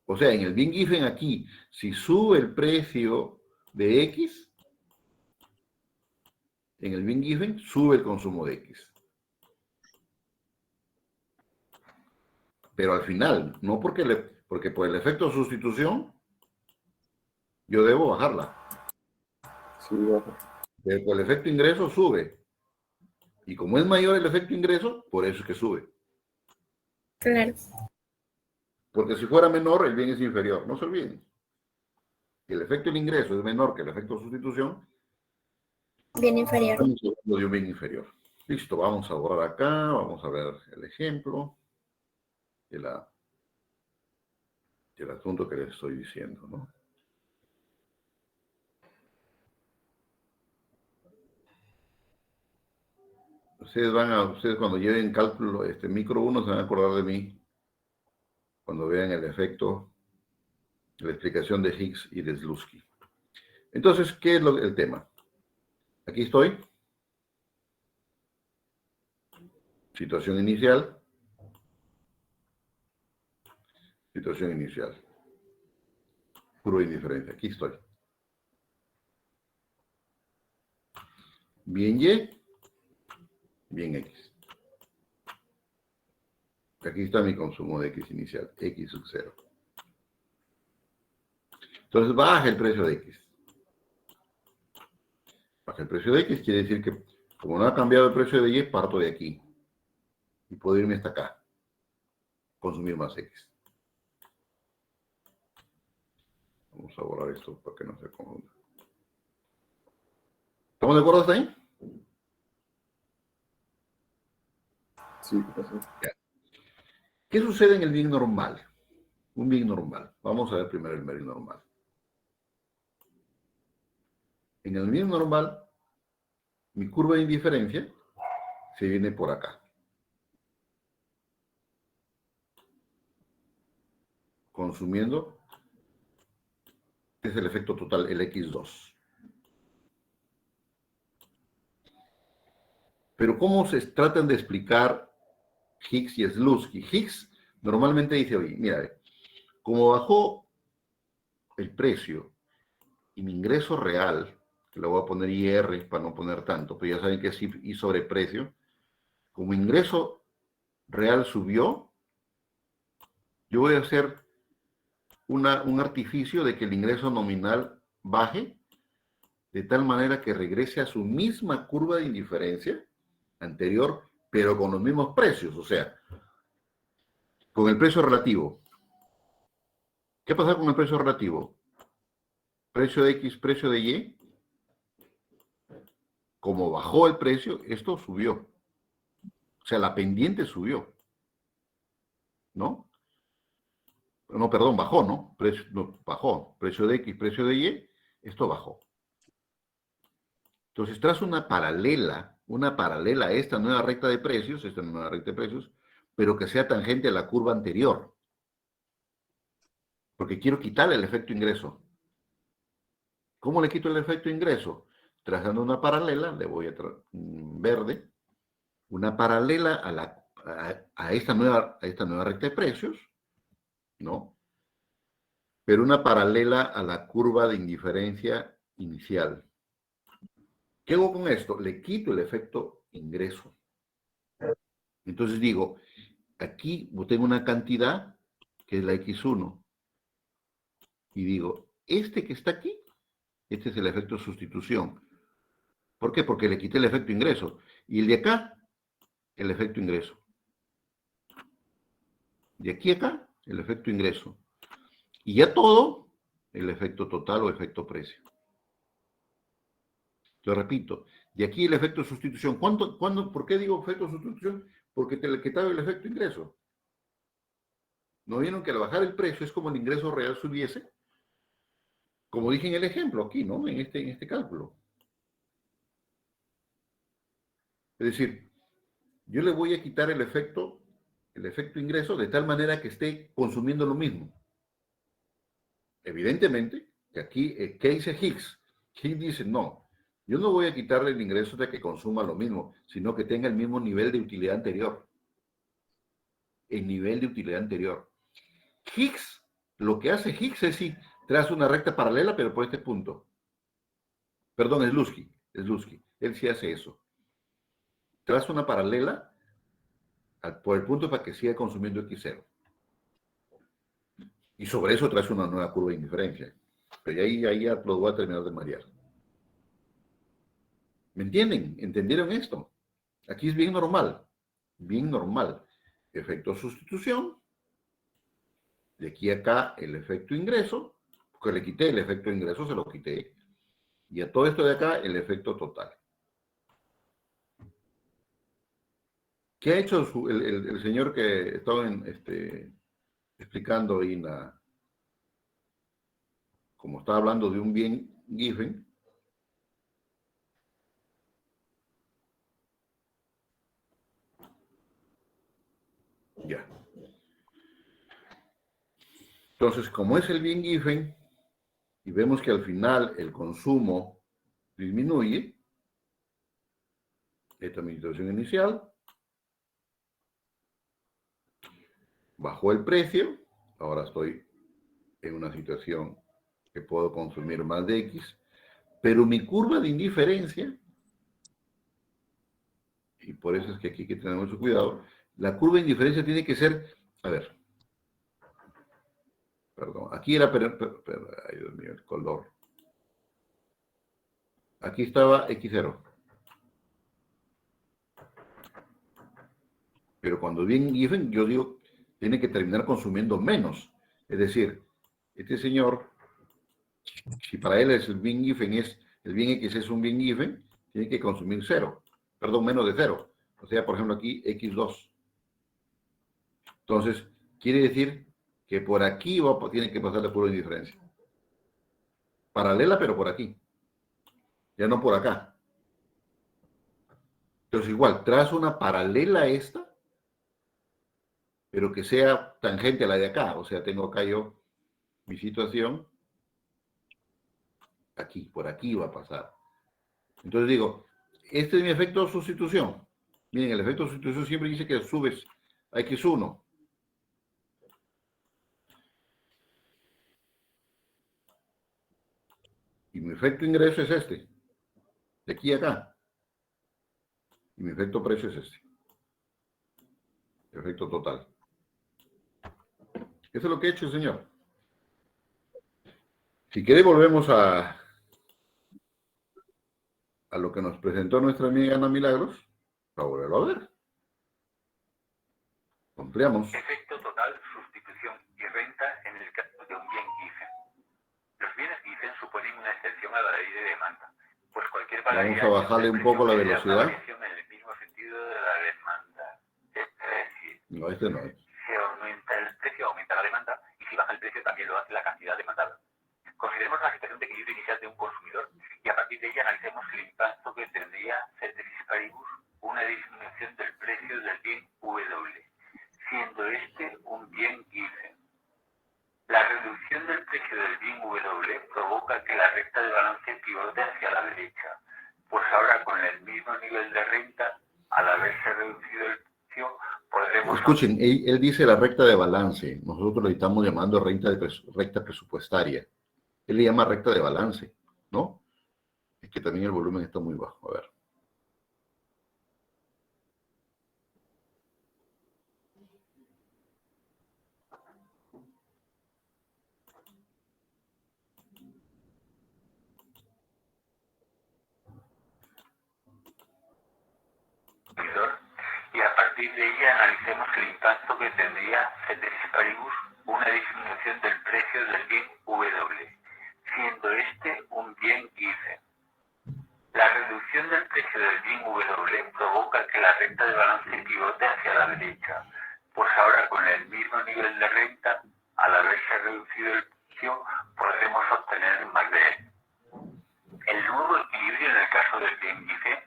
O sea, en el bien Giffen aquí, si sube el precio de X, en el bien Giffen sube el consumo de X. Pero al final, no porque por el efecto de sustitución, yo debo bajarla. Sí, baja. Pero por el efecto ingreso sube. Y como es mayor el efecto ingreso, por eso es que sube. Claro. Porque si fuera menor, el bien es inferior. No se olviden. Si el efecto del ingreso es menor que el efecto de sustitución, Bien inferior. estamos hablando de un bien inferior. Listo, vamos a borrar acá, vamos a ver el ejemplo del asunto que les estoy diciendo, ¿no? Ustedes cuando lleven cálculo, micro 1 se van a acordar de mí cuando vean el efecto, la explicación de Higgs y de Slutsky. Entonces, ¿qué es el tema? Aquí estoy. Situación inicial. Situación inicial. Curva de indiferencia. Aquí estoy. Bien Y, bien X. Aquí está mi consumo de X inicial, X sub 0. Entonces baja el precio de X. Baja el precio de X quiere decir que como no ha cambiado el precio de Y, parto de aquí. Y puedo irme hasta acá. Consumir más X. Vamos a borrar esto para que no se confunda. ¿Estamos de acuerdo hasta ahí? Sí, gracias. ¿Qué sucede en el bien normal? Un bien normal. Vamos a ver primero el bien normal. En el bien normal, mi curva de indiferencia se viene por acá. Consumiendo, es el efecto total, el X2. Pero ¿cómo se tratan de explicar Higgs y Slutsky? Higgs normalmente dice, oye, mira, como bajó el precio y mi ingreso real, que le voy a poner IR para no poner tanto, pero ya saben que es I sobre precio, como ingreso real subió, yo voy a hacer un artificio de que el ingreso nominal baje de tal manera que regrese a su misma curva de indiferencia anterior, pero con los mismos precios, o sea, con el precio relativo. ¿Qué pasa con el precio relativo? Precio de X, precio de Y. Como bajó el precio, esto subió. O sea, la pendiente subió. ¿No? No, perdón, bajó, ¿no? Bajó. Precio de X, precio de Y, esto bajó. Entonces, tras una paralela a esta nueva recta de precios, pero que sea tangente a la curva anterior. Porque quiero quitarle el efecto ingreso. ¿Cómo le quito el efecto ingreso? Trazando una paralela, le voy a verde, una paralela a esta nueva recta de precios, ¿no? Pero una paralela a la curva de indiferencia inicial. ¿Qué hago con esto? Le quito el efecto ingreso. Entonces digo, aquí tengo una cantidad que es la X1. Y digo, este que está aquí, este es el efecto sustitución. ¿Por qué? Porque le quité el efecto ingreso. Y el de acá, el efecto ingreso. De aquí a acá, el efecto ingreso. Y ya todo, el efecto total o efecto precio. Yo repito, de aquí el efecto sustitución. ¿Por qué digo efecto sustitución? Porque te le quitaba el efecto ingreso. ¿No vieron que al bajar el precio es como el ingreso real subiese? Como dije en el ejemplo aquí, ¿no? En este cálculo. Es decir, yo le voy a quitar el efecto ingreso de tal manera que esté consumiendo lo mismo. Evidentemente, que aquí, ¿qué dice Higgs? Higgs dice, no, yo no voy a quitarle el ingreso de que consuma lo mismo, sino que tenga el mismo nivel de utilidad anterior. El nivel de utilidad anterior. Higgs, lo que hace Higgs es si traza una recta paralela, pero por este punto. Perdón, es Lusky. Él sí hace eso. Traza una paralela por el punto para que siga consumiendo X0. Y sobre eso traza una nueva curva de indiferencia. Pero ahí ya lo voy a terminar de marear. ¿Me entienden? ¿Entendieron esto? Aquí es bien normal. Bien normal. Efecto sustitución. De aquí a acá el efecto ingreso. Porque le quité el efecto ingreso, se lo quité. Y a todo esto de acá el efecto total. ¿Qué ha hecho el señor que estaba explicando ahí como estaba hablando de un bien given? Ya. Entonces, como es el bien given, y vemos que al final el consumo disminuye, esta es mi situación inicial, bajó el precio, ahora estoy en una situación que puedo consumir más de X, pero mi curva de indiferencia, y por eso es que aquí hay que tener mucho cuidado, la curva de indiferencia tiene que ser, a ver, perdón, aquí era, ay Dios mío, el color. Aquí estaba X0. Pero cuando bien given, yo digo, tiene que terminar consumiendo menos. Es decir, este señor, si para él es el bien given, el bien X es un bien given, tiene que consumir cero. Perdón, menos de cero. O sea, por ejemplo, aquí X2. Entonces, quiere decir que por aquí tiene que pasar la pura indiferencia. Paralela, pero por aquí. Ya no por acá. Entonces, igual, trazo una paralela a esta, pero que sea tangente a la de acá. O sea, tengo acá yo mi situación. Aquí, por aquí va a pasar. Entonces digo, este es mi efecto de sustitución. Miren, el efecto de sustitución siempre dice que subes a X1. Y mi efecto ingreso es este. De aquí a acá. Y mi efecto precio es este. Efecto total. Eso es lo que he hecho, señor. Si quiere, volvemos a lo que nos presentó nuestra amiga Ana Milagros, para volverlo a ver. Ampliamos. Efecto total, sustitución y renta en el caso de un bien given. Los bienes given suponen una excepción a la ley de demanda, pues cualquier Vamos a bajarle un poco la velocidad. variación en el mismo sentido de la demanda. Es decir, No, este no es. si aumenta el precio, aumenta la demanda, y si baja el precio, también lo hace la cantidad demandada. Consideremos la situación de equilibrio inicial de un consumidor y a partir de ella analicemos el impacto que tendría ceteris paribus una disminución del precio del bien W, siendo este un bien given. La reducción del precio del bien W provoca que la recta de balance pivote hacia la derecha, pues ahora con el mismo nivel de renta, al haberse reducido el precio, podemos Escuchen, él dice la recta de balance. Nosotros lo estamos llamando recta presupuestaria. Él le llama recta de balance, ¿no? Es que también el volumen está muy bajo. A ver. Y a partir de ella analicemos el impacto que tendría ceteris paribus una disminución del precio del bien W, siendo este un bien Giffen. La reducción del precio del bien W provoca que la renta de balance pivote hacia la derecha, pues ahora con el mismo nivel de renta, al haberse reducido el precio, podremos obtener más de él. El nuevo equilibrio en el caso del bien Giffen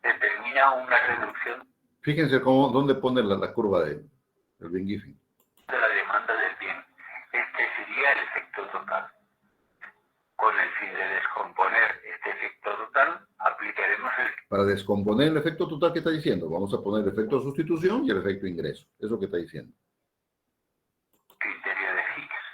determina una reducción Fíjense dónde pone la curva del bien Giffen. de la demanda del bien. Este sería el efecto total. Con el fin de descomponer este efecto total, aplicaremos el Para descomponer el efecto total que está diciendo, vamos a poner el efecto de sustitución y el efecto ingreso. Eso es lo que está diciendo. criterio de Higgs,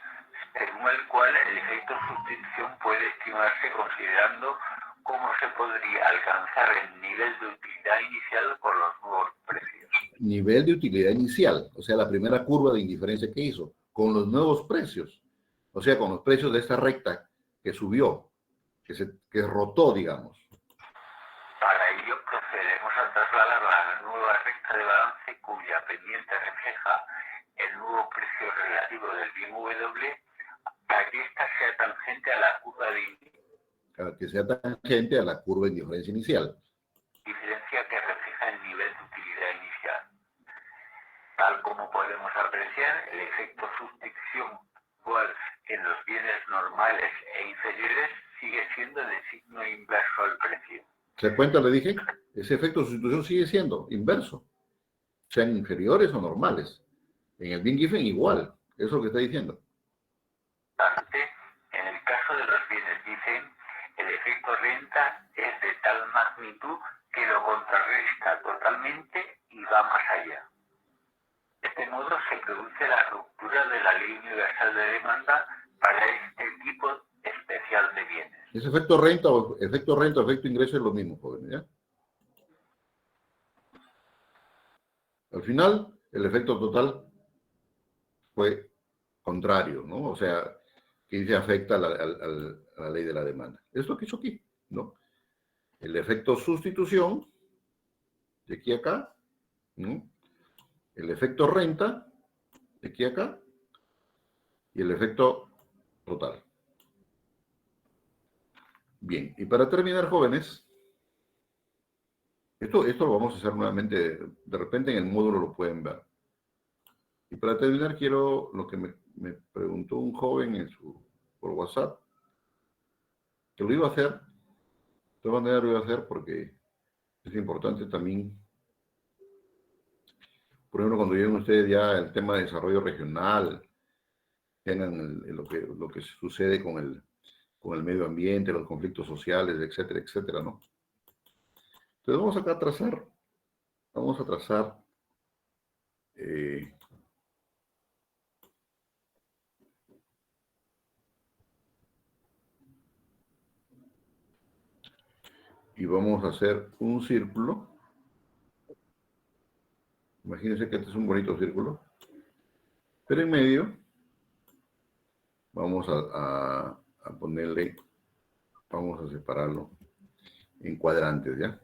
según el cual el efecto sustitución puede estimarse considerando cómo se podría alcanzar el nivel de utilidad inicial por los nuevos precios. Nivel de utilidad inicial, o sea, la primera curva de indiferencia que hizo, con los nuevos precios, o sea, con los precios de esta recta que subió, que rotó, digamos. Para ello procedemos a trasladar la nueva recta de balance cuya pendiente refleja el nuevo precio relativo del bien W para que ésta sea tangente a la curva de Que sea tangente a la curva de indiferencia inicial. diferencia que refleja el nivel de utilidad inicial. Tal como podemos apreciar, el efecto sustitución cual en los bienes normales e inferiores sigue siendo de signo inverso al precio. ¿Se cuenta? Le dije, ese efecto de sustitución sigue siendo inverso, sean inferiores o normales. En el bien Giffen igual, eso es lo que está diciendo. En el caso de los bienes Giffen, el efecto renta es de tal magnitud que lo contrarresta totalmente y va más allá. De este modo se produce la ruptura de la ley universal de demanda para este tipo especial de bienes. Ese efecto renta o efecto ingreso es lo mismo, jóvenes, ¿ya? Al final, el efecto total fue contrario, ¿no? O sea, que se afecta a la ley de la demanda. Es lo que hizo aquí, ¿no? El efecto sustitución, de aquí a acá, ¿no? El efecto renta, de aquí a acá, y el efecto total. Bien, y para terminar, jóvenes, esto lo vamos a hacer nuevamente, de repente en el módulo lo pueden ver. Y para terminar, quiero lo que me preguntó un joven por WhatsApp, que lo iba a hacer, de todas maneras lo iba a hacer porque es importante también, por ejemplo, cuando lleguen ustedes ya el tema de desarrollo regional, tengan lo que sucede con el medio ambiente, los conflictos sociales, etcétera, etcétera, ¿no? Entonces vamos acá a trazar, y vamos a hacer un círculo. Imagínense que este es un bonito círculo, pero en medio vamos a ponerle, vamos a separarlo en cuadrantes, ¿ya?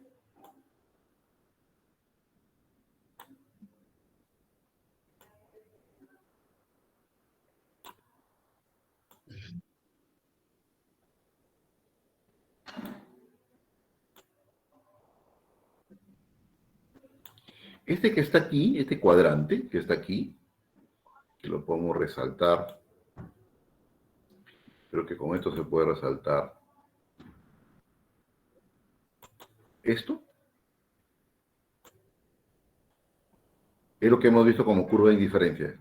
Este que está aquí, este cuadrante que está aquí, que lo podemos resaltar, creo que con esto se puede resaltar esto. Es lo que hemos visto como curva de indiferencia.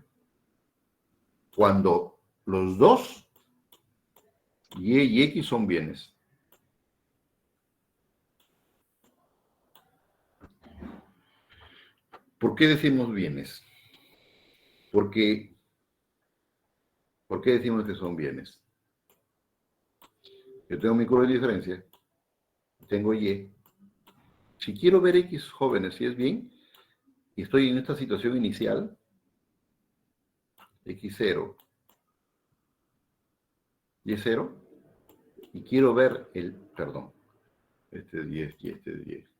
Cuando los dos, Y y X son bienes. ¿Por qué decimos bienes? Porque, ¿por qué decimos que son bienes? Yo tengo mi curva de diferencia, tengo Y. Si quiero ver X, jóvenes, si es bien, y estoy en esta situación inicial, X0, Y0, y quiero ver el, perdón, este es 10 y este es 10.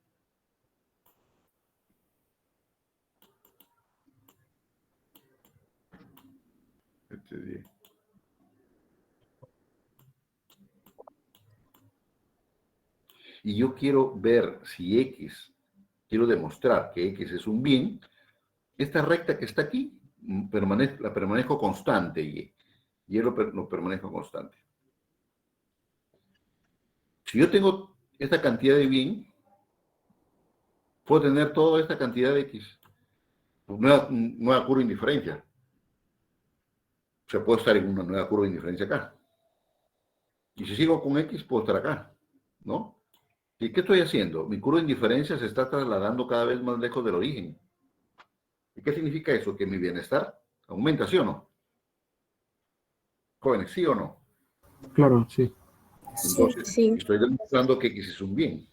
Este es 10. Y yo quiero ver si X, quiero demostrar que X es un bien, esta recta que está aquí, la permanezco constante, Y lo permanezco constante. Si yo tengo esta cantidad de bien, puedo tener toda esta cantidad de X. Nueva curva de indiferencia. O sea, puedo estar en una nueva curva de indiferencia acá. Y si sigo con X, puedo estar acá, ¿no? ¿Y qué estoy haciendo? Mi curva de indiferencia se está trasladando cada vez más lejos del origen. ¿Y qué significa eso? Que mi bienestar aumenta, ¿sí o no? Jóvenes, ¿sí o no? Claro, sí. Entonces, Sí. estoy demostrando que X es un bien.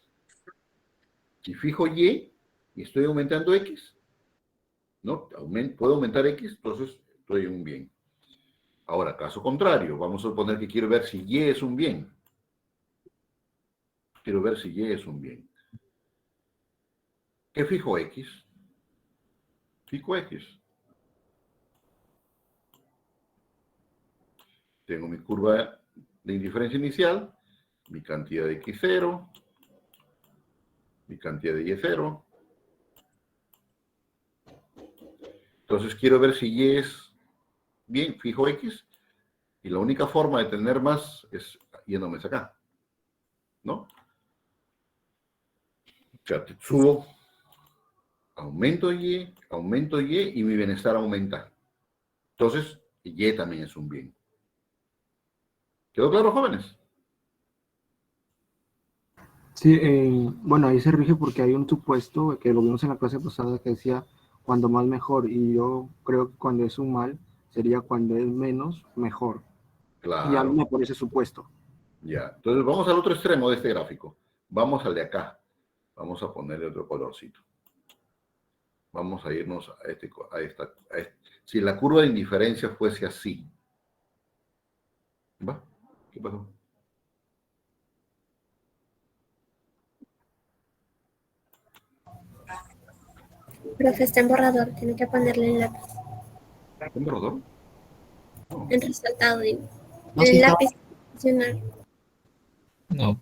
Si fijo Y y estoy aumentando X, ¿no? Puedo aumentar X, entonces estoy en un bien. Ahora, caso contrario, vamos a suponer que quiero ver si Y es un bien. Quiero ver si Y es un bien. ¿Qué fijo X? Fijo X. Tengo mi curva de indiferencia inicial, mi cantidad de X0, mi cantidad de Y0. Entonces quiero ver si Y es bien, fijo X, y la única forma de tener más es yéndome hacia acá, ¿no? O sea, subo, aumento Y, y mi bienestar aumenta. Entonces, Y también es un bien. ¿Quedó claro, jóvenes? Sí, bueno, ahí se rige porque hay un supuesto que lo vimos en la clase pasada que decía cuando más mejor, y yo creo que cuando es un mal sería cuando es menos mejor. Claro. Y a mí me parece supuesto. Ya, entonces vamos al otro extremo de este gráfico. Vamos al de acá. Vamos a ponerle otro colorcito. Vamos a irnos a esta. Si la curva de indiferencia fuese así. ¿Va? ¿Qué pasó? Profe, está en borrador, tiene que ponerle el lápiz. ¿Un borrador? No. El resaltado, digo. No, El sí, lápiz opcional. no,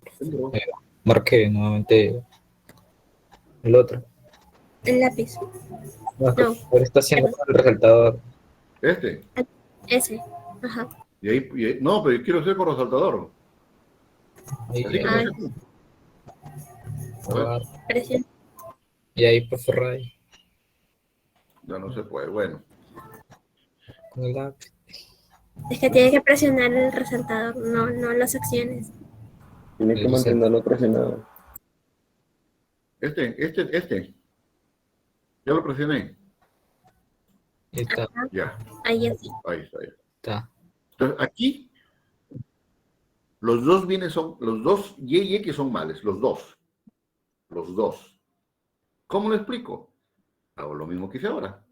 marqué nuevamente el otro. El lápiz. No, No. pero está haciendo el resaltador. Este. Ese. Ajá. No, pero yo quiero ser con resaltador. Ahí, Así que Ah. no sé. A ver, Presión. y ahí, profe Ray, ya no se puede. Bueno. con el lápiz. Es que tiene que presionar el resaltador, no las acciones. Tiene que mantenerlo presionado. Este. Ya lo presioné. Ahí está. Ya. Ahí así. Ahí está. Ya. Está. Entonces, aquí, los dos bienes son, los dos Y y X son males, los dos. Los dos. ¿Cómo lo explico? Hago lo mismo que hice ahora.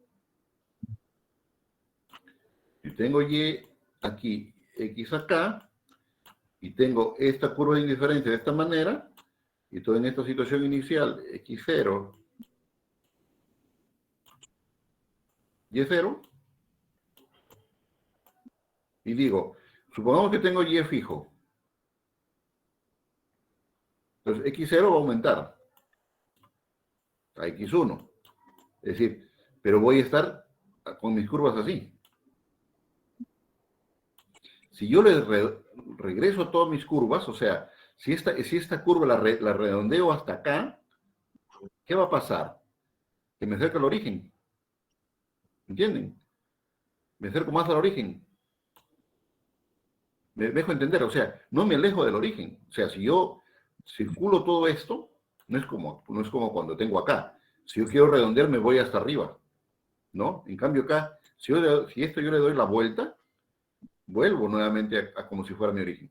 Si tengo Y aquí, X acá, y tengo esta curva de indiferencia de esta manera, y estoy en esta situación inicial, X0, Y0, y digo, supongamos que tengo Y fijo. Entonces, X0 va a aumentar a X1. Es decir, pero voy a estar con mis curvas así. Si yo le regreso a todas mis curvas, o sea, si esta curva la redondeo hasta acá, ¿qué va a pasar? Que me acerco al origen. ¿Entienden? Me acerco más al origen. Me dejo entender, o sea, no me alejo del origen. O sea, si yo circulo todo esto, no es como cuando tengo acá. Si yo quiero redondear, me voy hasta arriba. ¿no? En cambio acá, si esto yo le doy la vuelta, vuelvo nuevamente a como si fuera mi origen.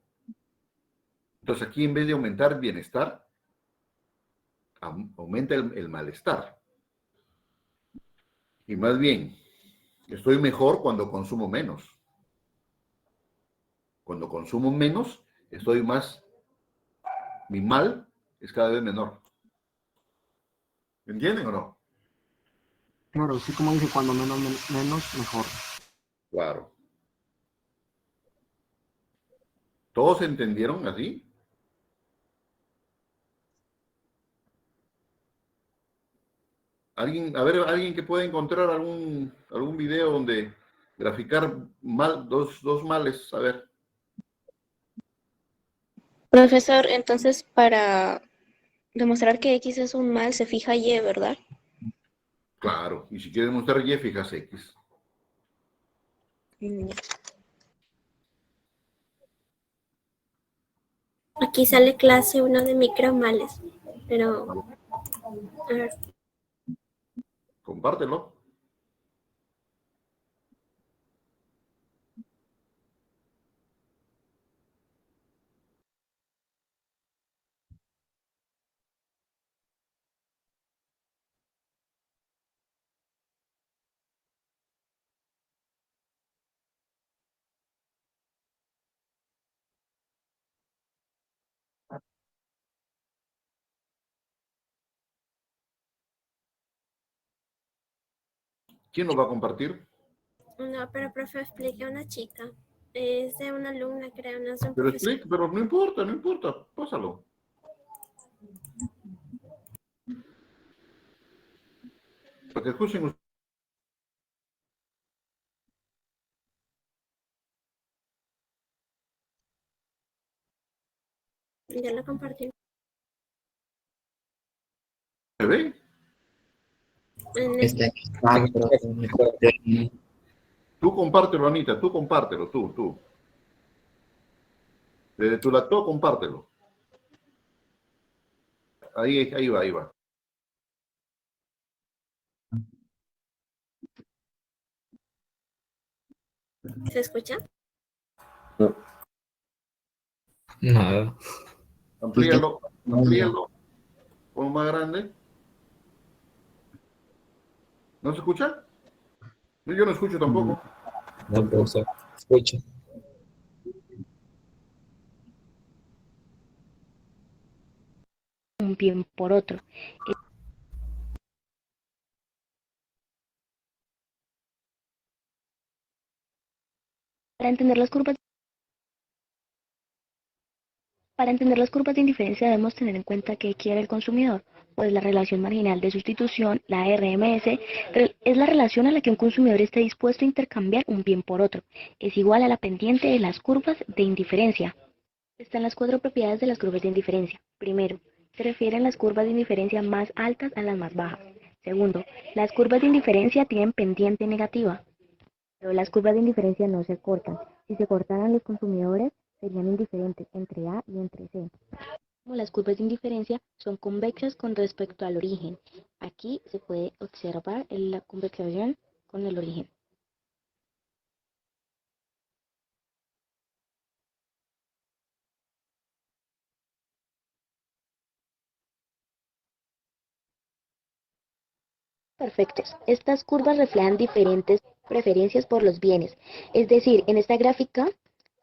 Entonces aquí en vez de aumentar el bienestar, aumenta el malestar. Y más bien, estoy mejor cuando consumo menos. Cuando consumo menos, estoy más, mi mal es cada vez menor. ¿Me entienden o no? Claro, sí, como dice, cuando menos, mejor. Claro. ¿Todos entendieron así? ¿Alguien que pueda encontrar algún video donde graficar dos males? A ver. Profesor, entonces para demostrar que X es un mal se fija Y, ¿verdad? Claro. Y si quieres mostrar Y, fijas X. Aquí sale clase 1 de micromales, pero a ver. Compártelo. ¿Quién lo va a compartir? No, pero profe, explique a una chica. Es de una alumna, creo, no es de un Pero profesor. explica, pero no importa, pásalo. Para que escuchen. Ya lo compartí. ¿Se ve? Está en el cuaderno. Tú compártelo, Anita, tú compártelo, tú. Desde tu laptop, compártelo. Ahí va. ¿Se escucha? Nada. Amplíalo. Ponlo más grande. ¿No se escucha? Yo no escucho tampoco. No, profesor. Escucha. Un bien por otro. Para entender las curvas de indiferencia debemos tener en cuenta qué quiere el consumidor, pues la relación marginal de sustitución, la RMS, es la relación a la que un consumidor está dispuesto a intercambiar un bien por otro. Es igual a la pendiente de las curvas de indiferencia. Están las 4 propiedades de las curvas de indiferencia. Primero, se refieren las curvas de indiferencia más altas a las más bajas. Segundo, las curvas de indiferencia tienen pendiente negativa. Pero las curvas de indiferencia no se cortan. Si se cortaran, los consumidores serían indiferentes entre A y entre C. Como las curvas de indiferencia son convexas con respecto al origen. Aquí se puede observar la convexación con el origen. Perfectos. Estas curvas reflejan diferentes preferencias por los bienes. Es decir, en esta gráfica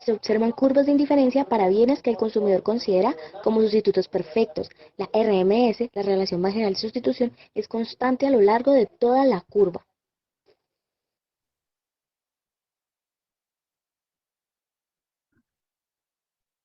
se observan curvas de indiferencia para bienes que el consumidor considera como sustitutos perfectos. La RMS, la relación marginal de sustitución, es constante a lo largo de toda la curva.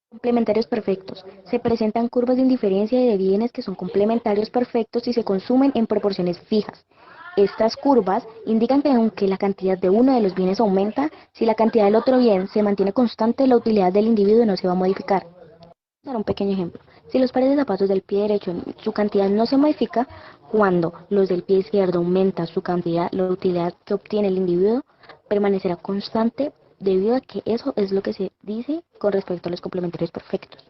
Complementarios perfectos. Se presentan curvas de indiferencia y de bienes que son complementarios perfectos y se consumen en proporciones fijas. Estas curvas indican que aunque la cantidad de uno de los bienes aumenta, si la cantidad del otro bien se mantiene constante, la utilidad del individuo no se va a modificar. Vamos a dar un pequeño ejemplo. Si los pares de zapatos del pie derecho, su cantidad no se modifica, cuando los del pie izquierdo aumenta su cantidad, la utilidad que obtiene el individuo permanecerá constante debido a que eso es lo que se dice con respecto a los complementarios perfectos.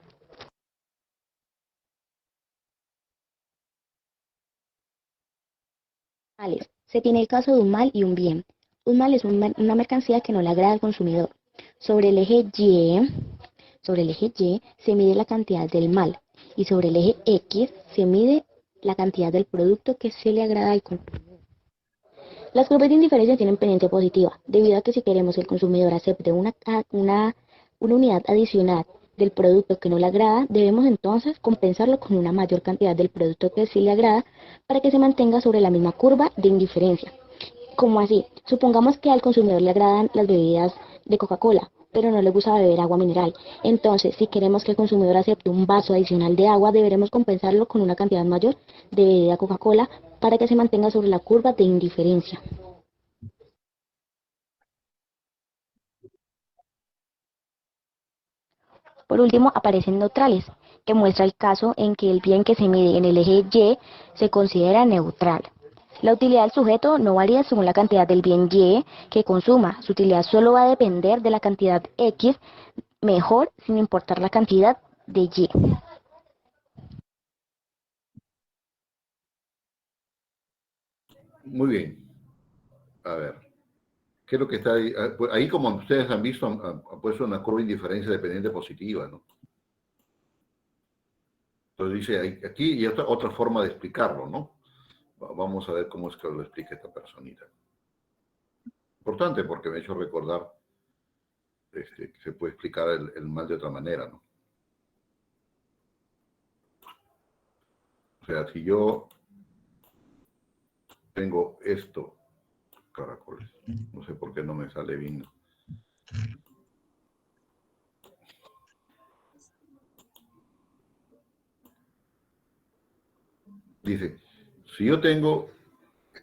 Se tiene el caso de un mal y un bien. Un mal es una mercancía que no le agrada al consumidor. Sobre el eje Y se mide la cantidad del mal y sobre el eje X se mide la cantidad del producto que se le agrada al consumidor. Las curvas de indiferencia tienen pendiente positiva, debido a que si queremos que el consumidor acepte una unidad adicional del producto que no le agrada, debemos entonces compensarlo con una mayor cantidad del producto que sí le agrada para que se mantenga sobre la misma curva de indiferencia. ¿Cómo así? Supongamos que al consumidor le agradan las bebidas de Coca-Cola, pero no le gusta beber agua mineral. Entonces, si queremos que el consumidor acepte un vaso adicional de agua, deberemos compensarlo con una cantidad mayor de bebida Coca-Cola para que se mantenga sobre la curva de indiferencia. Por último, aparecen neutrales, que muestra el caso en que el bien que se mide en el eje Y se considera neutral. La utilidad del sujeto no varía según la cantidad del bien Y que consuma. Su utilidad solo va a depender de la cantidad X, mejor sin importar la cantidad de Y. Muy bien. A ver. ¿Qué es lo que está ahí? Pues ahí, como ustedes han visto, han puesto una curva de indiferencia dependiente positiva, ¿no? Entonces dice, aquí y otra forma de explicarlo, ¿no? Vamos a ver cómo es que lo explica esta personita. Importante porque me ha hecho recordar que se puede explicar el mal de otra manera, ¿no? O sea, si yo tengo esto, caracoles, no sé por qué no me sale bien. Dice, si yo tengo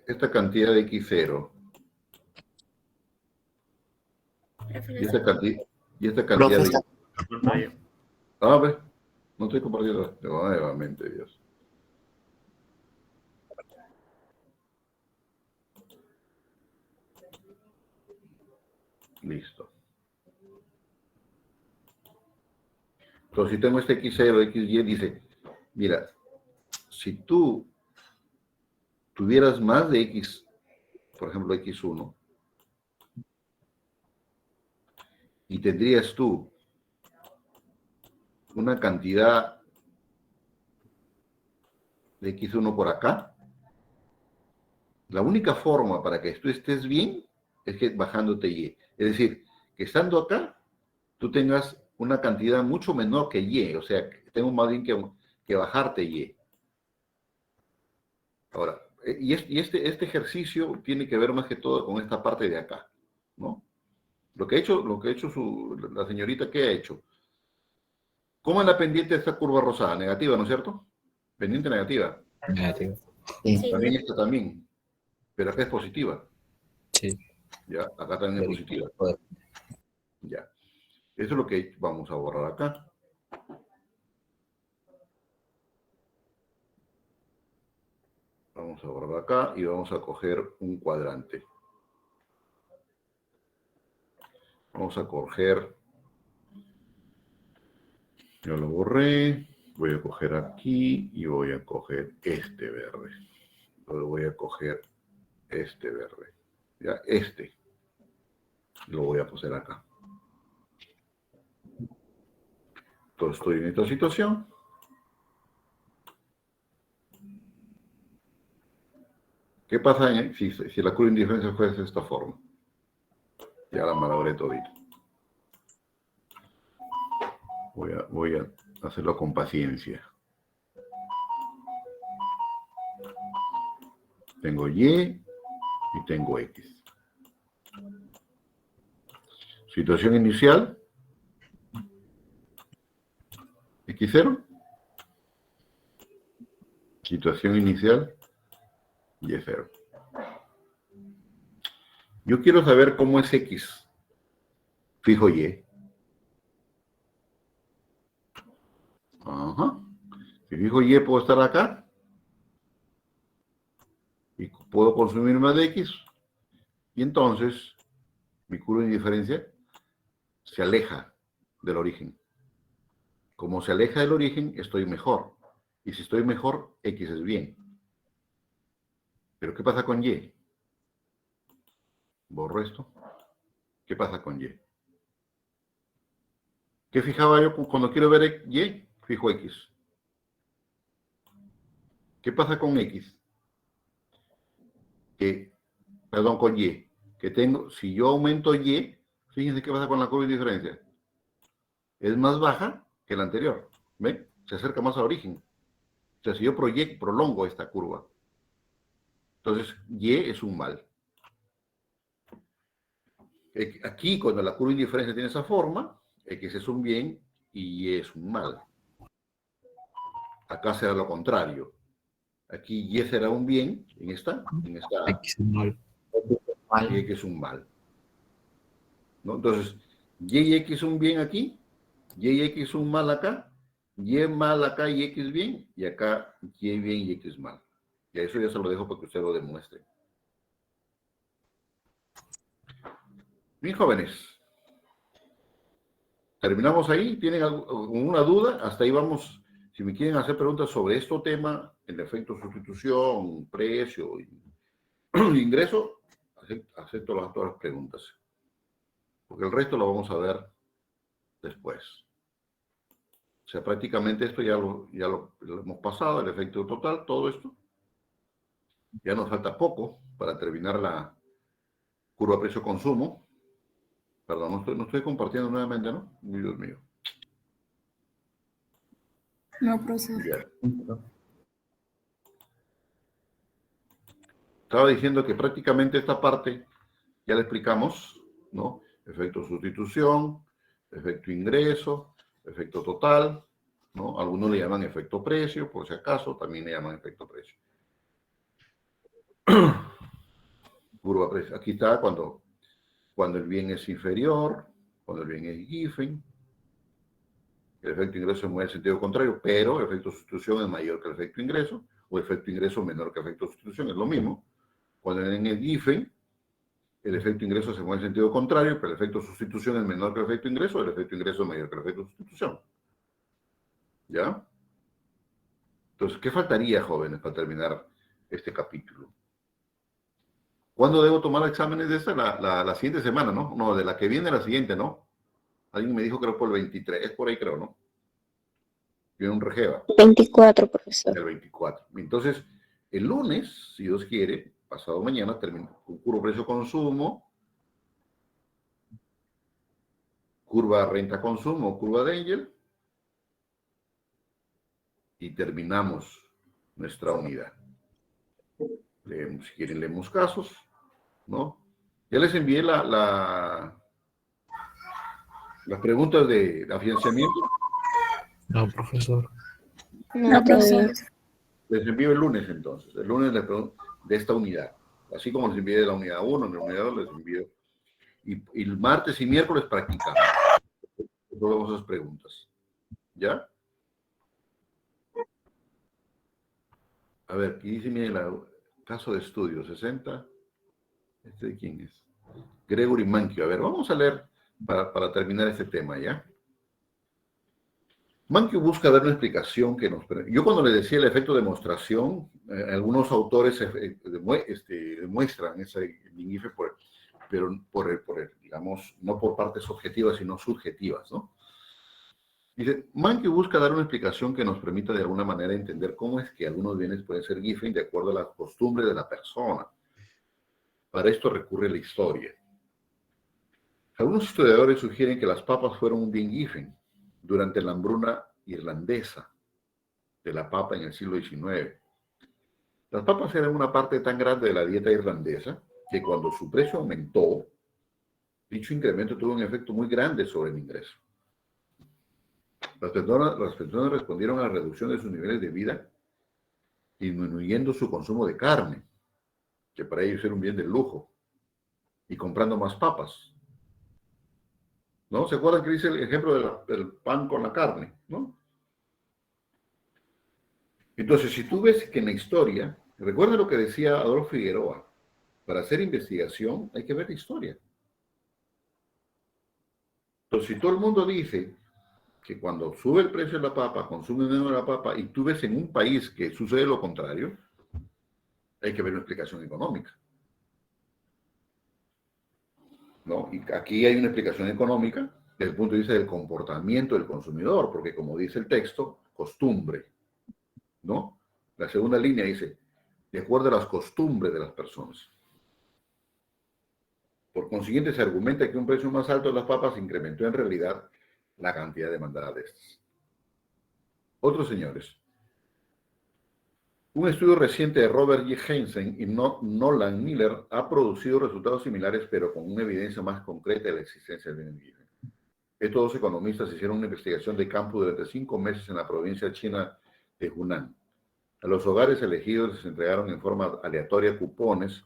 esta cantidad de X0 y esta cantidad de... A ver, no estoy compartiendo nuevamente, Dios. Listo. Entonces, si tengo este X0, XY, dice, mira, si tú tuvieras más de X, por ejemplo, X1, y tendrías tú una cantidad de X1 por acá, la única forma para que tú estés bien es que bajándote Y. Es decir, que estando acá, tú tengas una cantidad mucho menor que Y, o sea, tengo más bien que bajarte Y. Ahora, este ejercicio tiene que ver más que todo con esta parte de acá, ¿no? Lo que ha hecho la señorita, ¿qué ha hecho? ¿Cómo es la pendiente de esta curva rosada? Negativa, ¿no es cierto? Pendiente negativa. Negativo. Sí. También esta también. Pero acá es positiva. Sí. Ya, acá también es positiva. Ya. Eso es lo que vamos a borrar acá. Vamos a borrar acá y vamos a coger un cuadrante. Vamos a coger... Yo lo borré. Voy a coger aquí y voy a coger este verde. Luego voy a coger este verde. Ya, este. Lo voy a poner acá. Entonces estoy en esta situación. ¿Qué pasa si la curva de indiferencia fuese de esta forma? Ya la malabré todito. Voy a hacerlo con paciencia. Tengo Y y tengo X. Situación inicial. X0. Situación inicial. Y0. Yo quiero saber cómo es X. Fijo Y. Ajá. Si fijo Y, puedo estar acá. Y puedo consumir más de X. Y entonces, mi curva de indiferencia se aleja del origen. Como se aleja del origen, estoy mejor. Y si estoy mejor, X es bien. Pero ¿qué pasa con Y? Borro esto. ¿Qué pasa con Y? ¿Qué fijaba yo cuando quiero ver Y? Fijo X. ¿Qué pasa con X? Perdón, con Y. Que tengo, si yo aumento Y, fíjense qué pasa con la curva de diferencia. Es más baja que la anterior. ¿Ven? Se acerca más al origen. O sea, si yo prolongo esta curva, entonces Y es un mal. Aquí, cuando la curva de indiferencia tiene esa forma, X es un bien y Y es un mal. Acá será lo contrario. Aquí Y será un bien en esta X es mal. y X es un mal. ¿No? Entonces, Y X es un bien aquí, Y X es un mal acá, Y mal acá y X bien, y acá Y bien y X mal. Y a eso ya se lo dejo para que usted lo demuestre. Bien, jóvenes. ¿Terminamos ahí? ¿Tienen alguna duda? Hasta ahí vamos. Si me quieren hacer preguntas sobre este tema, el efecto sustitución, precio y ingreso, acepto todas las preguntas. Porque el resto lo vamos a ver después. O sea, prácticamente esto ya lo hemos pasado, el efecto total, todo esto. Ya nos falta poco para terminar la curva precio-consumo. Perdón, no estoy compartiendo nuevamente, ¿no? Dios mío. No, profesor. Estaba diciendo que prácticamente esta parte ya la explicamos, ¿no? Efecto sustitución, efecto ingreso, efecto total, ¿no? Algunos le llaman efecto precio, por si acaso, también le llaman efecto precio. Curva precio. Aquí está cuando el bien es inferior, cuando el bien es given. El efecto ingreso se mueve en sentido contrario, pero el efecto sustitución es mayor que el efecto ingreso, o efecto ingreso menor que el efecto sustitución, es lo mismo. Cuando el bien es given, el efecto ingreso se mueve en sentido contrario, pero el efecto sustitución es menor que el efecto ingreso, el efecto ingreso es mayor que el efecto sustitución. ¿Ya? Entonces, ¿qué faltaría, jóvenes, para terminar este capítulo? ¿Cuándo debo tomar exámenes de esta? La siguiente semana, ¿no? No, de la que viene la siguiente, ¿no? Alguien me dijo que era por el 23, es por ahí creo, ¿no? Viene un Regeva. 24, profesor. El 24. Entonces, el lunes, si Dios quiere, pasado mañana, termino con curva precio-consumo, curva renta-consumo, curva de Engel, y terminamos nuestra unidad. Si quieren, leemos casos, ¿no? Ya les envié las preguntas de afianzamiento. No, profesor. No, profesor. Les envío el lunes, entonces. El lunes les pregunto de esta unidad. Así como les envié de la unidad 1, de la unidad 2 les envío. Y el martes y miércoles practicamos. Todas esas preguntas. ¿Ya? A ver, aquí dice, miren, caso de estudio, 60. ¿Este de quién es? Gregory Mankiw. A ver, vamos a leer para terminar este tema, ¿ya? Mankiw busca dar una explicación que nos... Yo cuando le decía el efecto demostración, algunos autores demuestran ese INIFE, pero digamos, no por partes objetivas, sino subjetivas, ¿no? Dice, Mankiw busca dar una explicación que nos permita de alguna manera entender cómo es que algunos bienes pueden ser given de acuerdo a las costumbres de la persona. Para esto recurre la historia. Algunos historiadores sugieren que las papas fueron un bien given durante la hambruna irlandesa de la papa en el siglo XIX. Las papas eran una parte tan grande de la dieta irlandesa que cuando su precio aumentó, dicho incremento tuvo un efecto muy grande sobre el ingreso. Las personas respondieron a la reducción de sus niveles de vida, disminuyendo su consumo de carne, que para ellos era un bien de lujo, y comprando más papas. ¿No? ¿Se acuerdan que dice el ejemplo del pan con la carne? ¿No? Entonces, si tú ves que en la historia, recuerda lo que decía Adolfo Figueroa, para hacer investigación hay que ver la historia. Entonces, si todo el mundo dice que cuando sube el precio de la papa, consume menos de la papa, y tú ves en un país que sucede lo contrario, hay que ver una explicación económica. ¿no? Y aquí hay una explicación económica desde el punto de vista del comportamiento del consumidor, porque como dice el texto, costumbre, ¿no? La segunda línea dice, de acuerdo a las costumbres de las personas. Por consiguiente, se argumenta que un precio más alto de las papas incrementó en realidad la cantidad demandada de estas. Otros señores. Un estudio reciente de Robert G. Hansen y Nolan Miller ha producido resultados similares, pero con una evidencia más concreta de la existencia del bien given. Estos dos economistas hicieron una investigación de campo durante 5 meses en la provincia china de Hunan. A los hogares elegidos les entregaron en forma aleatoria cupones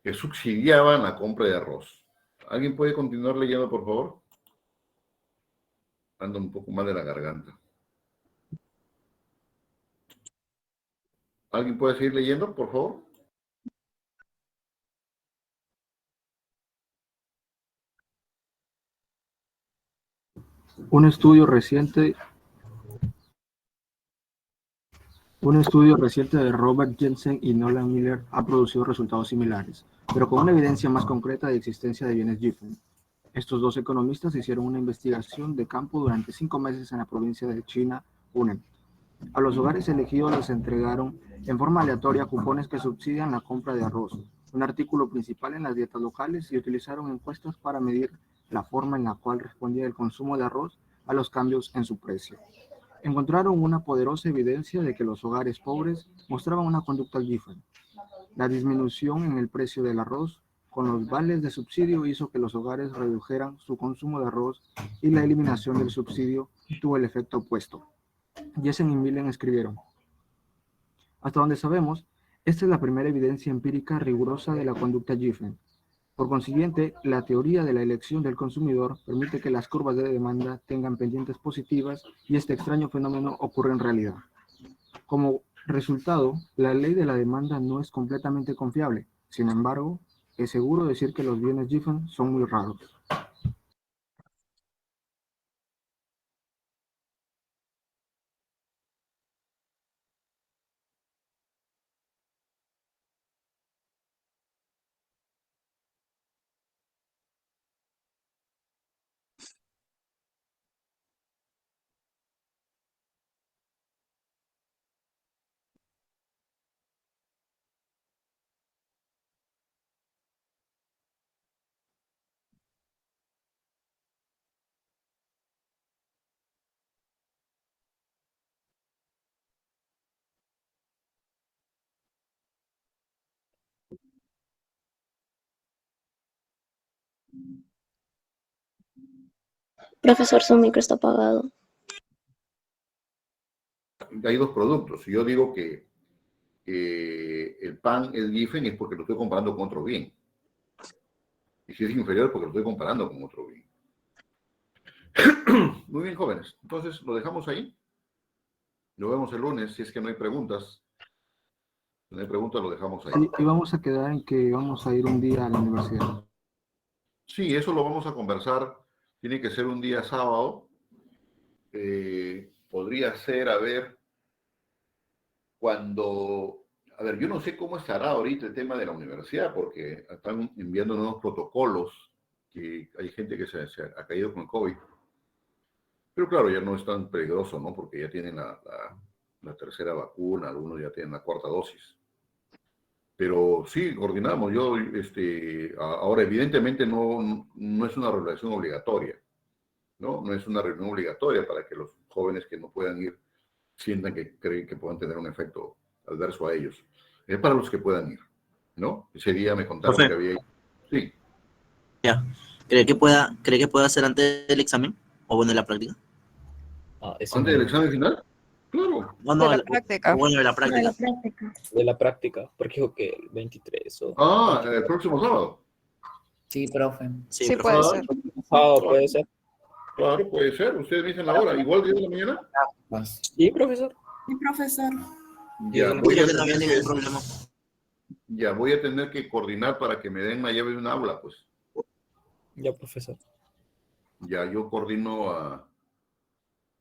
que subsidiaban la compra de arroz. ¿Alguien puede continuar leyendo, por favor? Ando un poco mal de la garganta. ¿Alguien puede seguir leyendo, por favor? Un estudio reciente de Robert Jensen y Nolan Miller ha producido resultados similares, pero con una evidencia más concreta de existencia de bienes Giffen. Estos dos economistas hicieron una investigación de campo durante 5 meses en la provincia de China, Hunan. A los hogares elegidos les entregaron en forma aleatoria cupones que subsidian la compra de arroz, un artículo principal en las dietas locales, y utilizaron encuestas para medir la forma en la cual respondía el consumo de arroz a los cambios en su precio. Encontraron una poderosa evidencia de que los hogares pobres mostraban una conducta Giffen. La disminución en el precio del arroz con los vales de subsidio hizo que los hogares redujeran su consumo de arroz, y la eliminación del subsidio tuvo el efecto opuesto. Jensen y Miller escribieron: hasta donde sabemos, esta es la primera evidencia empírica rigurosa de la conducta Giffen. Por consiguiente, la teoría de la elección del consumidor permite que las curvas de demanda tengan pendientes positivas, y este extraño fenómeno ocurre en realidad. Como resultado, la ley de la demanda no es completamente confiable. Sin embargo, es seguro decir que los bienes Giffen son muy raros. Profesor, su micro está apagado. Hay dos productos. Si yo digo que el pan es Giffen, es porque lo estoy comparando con otro bien. Y si es inferior, porque lo estoy comparando con otro bien. Muy bien, jóvenes. Entonces, lo dejamos ahí. Lo vemos el lunes, si es que no hay preguntas. Si no hay preguntas, lo dejamos ahí. Y vamos a quedar en que vamos a ir un día a la universidad. Sí, eso lo vamos a conversar. Tiene que ser un día sábado. Podría ser, a ver, cuando... A ver, yo no sé cómo estará ahorita el tema de la universidad, porque están enviando nuevos protocolos, que hay gente que se ha caído con el COVID. Pero claro, ya no es tan peligroso, ¿no? Porque ya tienen la tercera vacuna, algunos ya tienen la cuarta dosis. Pero sí, coordinamos. Yo, ahora, evidentemente no es una regulación obligatoria, ¿no? No es una reunión obligatoria para que los jóvenes que no puedan ir sientan que creen que puedan tener un efecto adverso a ellos. Es para los que puedan ir, ¿no? Ese día me contaron que había... Sí. Ya. ¿Cree que pueda hacer antes del examen? ¿O bueno, en la práctica? ¿Antes del examen final? Claro. No, no, de la práctica. Bueno, de la práctica. De la práctica, porque dijo que el 23 o... Ah, el próximo sábado. Sí, profe. Sí, puede ser. Sábado puede ser. Claro, puede ser. Ustedes me dicen la hora. ¿Igual 10 de la mañana? Sí, profesor. Sí, profesor. Ya, problema. Ya, voy a tener que coordinar para que me den la llave de un aula, pues. Ya, profesor. Ya, yo coordino a...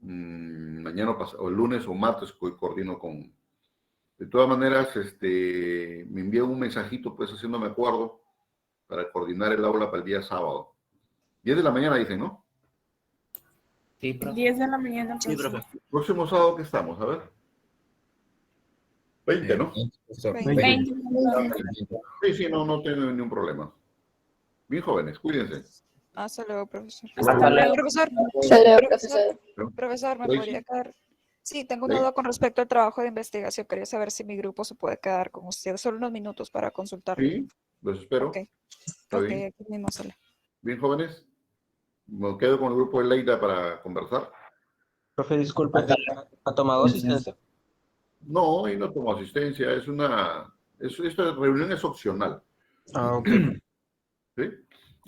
mañana o el lunes o martes coordino con... De todas maneras, me envían un mensajito, pues, haciéndome acuerdo para coordinar el aula para el día sábado. 10 de la mañana dicen, ¿no? Sí, 10 de la mañana. Sí, profe. Próximo sábado, ¿qué estamos? A ver. 20, ¿no? 20. Sí, no tengo ningún problema. Bien jóvenes, cuídense. Hasta luego, profesor. Hasta luego. Profesor, Hasta luego, profesor, ¿me Sí. podría quedar? Sí, tengo una Sí. duda con respecto al trabajo de investigación. Quería saber si mi grupo se puede quedar con ustedes. Solo unos minutos para consultarlo. Sí, los espero. Ok, Está ok, bien. aquí mismo sale. Bien jóvenes. Me quedo con el grupo de Leida para conversar. Profe, disculpe, ¿ha tomado asistencia? No, y no tomo asistencia. Esta reunión es opcional. Ah, ok. ¿Sí?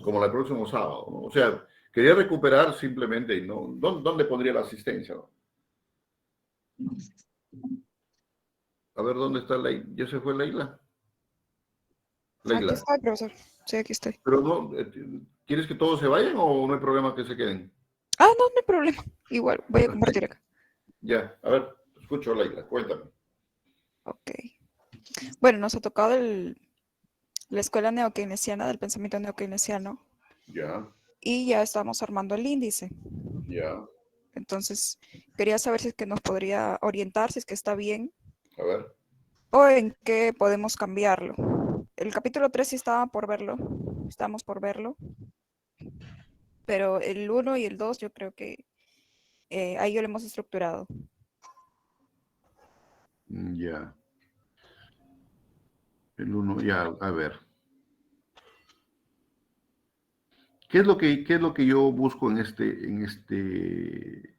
Como el próximo sábado, ¿no? O sea, quería recuperar simplemente y no. ¿Dónde pondría la asistencia? ¿No? A ver, ¿dónde está Leila? ¿Ya se fue Leila? Aquí Leila. estoy, profesor. Sí, aquí estoy. Pero no, ¿quieres que todos se vayan o no hay problema que se queden? Ah, no hay problema. Igual, voy a compartir acá. Ya, a ver, escucho Leila, cuéntame. Ok. Bueno, nos ha tocado la escuela neokeynesiana, del pensamiento neokeynesiano, Ya, y ya estamos armando el índice. ya, Entonces, quería saber si es que nos podría orientar, si es que está bien, a ver. o en qué podemos cambiarlo. El capítulo 3 sí estaba por verlo, estamos por verlo, pero el 1 y el 2 yo creo que ahí yo lo hemos estructurado. Ya. El uno, ya, a ver. ¿Qué es lo que yo busco en este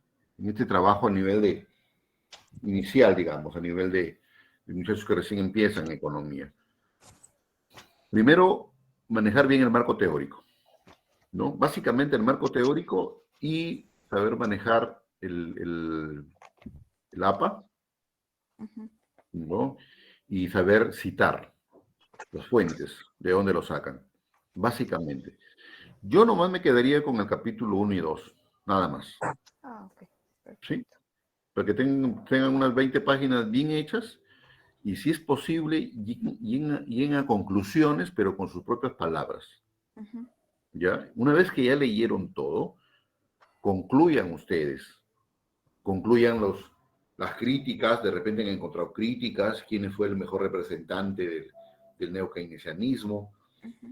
trabajo a nivel de inicial, digamos, a nivel de muchachos que recién empiezan en economía? Primero, manejar bien el marco teórico, ¿no? Básicamente el marco teórico y saber manejar el APA, ¿no? Y saber citar las fuentes, de dónde lo sacan, básicamente. Yo nomás me quedaría con el capítulo 1 y 2, nada más. Ah, ok. ¿Sí? Para que tengan unas 20 páginas bien hechas y, si es posible, lleguen a conclusiones, pero con sus propias palabras. ¿Ya? Una vez que ya leyeron todo, concluyan ustedes. Concluyan las críticas, de repente han encontrado críticas, quién fue el mejor representante del neokeynesianismo,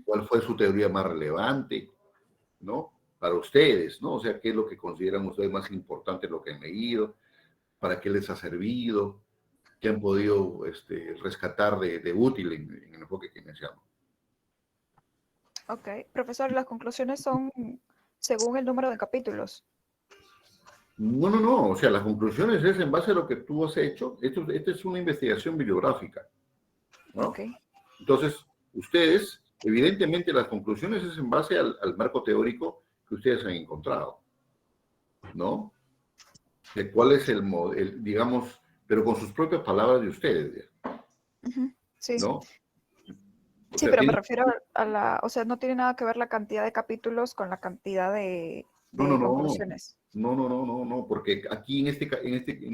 cuál fue su teoría más relevante, ¿no? Para ustedes, ¿no? O sea, qué es lo que consideran ustedes más importante lo que han leído, para qué les ha servido, qué han podido rescatar de útil en el enfoque keynesiano. Ok, profesor, las conclusiones son según el número de capítulos. No, o sea, las conclusiones es en base a lo que tú has hecho. Esta es una investigación bibliográfica, ¿no? Ok. Entonces, ustedes, evidentemente las conclusiones es en base al marco teórico que ustedes han encontrado, ¿no? De cuál es el digamos, pero con sus propias palabras de ustedes, Sí. ¿no? O Sí, sea, pero me tiene- refiero o sea, no tiene nada que ver la cantidad de capítulos con la cantidad de No, conclusiones. no, porque aquí en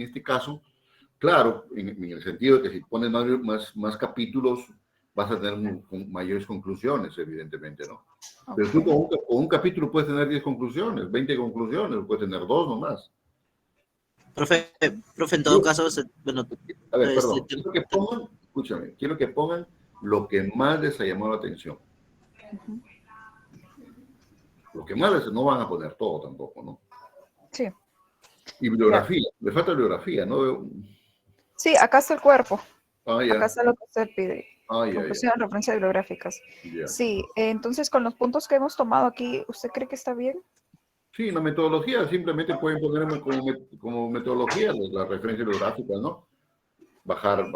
este caso, claro, en el sentido de que si pones más capítulos, vas a tener mayores conclusiones, evidentemente, ¿no? Pero tú con un capítulo puedes tener 10 conclusiones, 20 conclusiones, puedes tener 2 nomás. Profe, en todo caso, bueno, A ver, perdón, quiero que pongan lo que más les ha llamado la atención. Lo que más no van a poner todo tampoco, ¿no? Sí. Y bibliografía, le falta bibliografía, ¿no? Sí, acá está el cuerpo. Ah, ya. Acá está lo que usted pide. Ya. Conclusiones, referencias bibliográficas. Ya. Sí, entonces con los puntos que hemos tomado aquí, ¿usted cree que está bien? Sí, la metodología, simplemente pueden ponerme como metodología las referencias bibliográficas, ¿no? Bajar han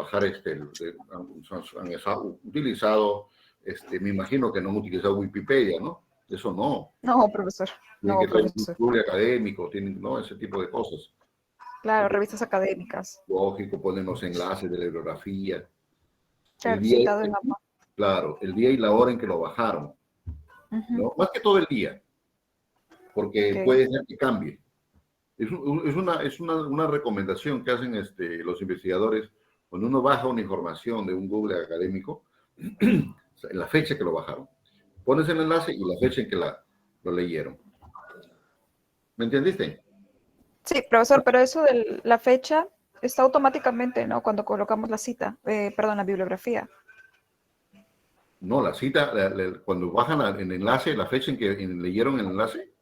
utilizado, me imagino que no han utilizado Wikipedia, ¿no? Eso no. No, profesor. Tienen No, que tener profesor. un estudio académico, ¿no? Ese tipo de cosas. Claro, revistas académicas. Lógico, ponen los enlaces de la bibliografía. Claro, citado en APA. Claro, el día y la hora en que lo bajaron, ¿no? Más que todo el día, porque puede ser que cambie. Es una recomendación que hacen los investigadores cuando uno baja una información de un Google académico, en la fecha que lo bajaron. Pones el enlace y la fecha en que lo leyeron. ¿Me entendiste? Sí, profesor, pero eso de la fecha está automáticamente, ¿no? Cuando colocamos la cita, perdón, la bibliografía. No, la cita, cuando bajan el enlace, la fecha en que leyeron el enlace.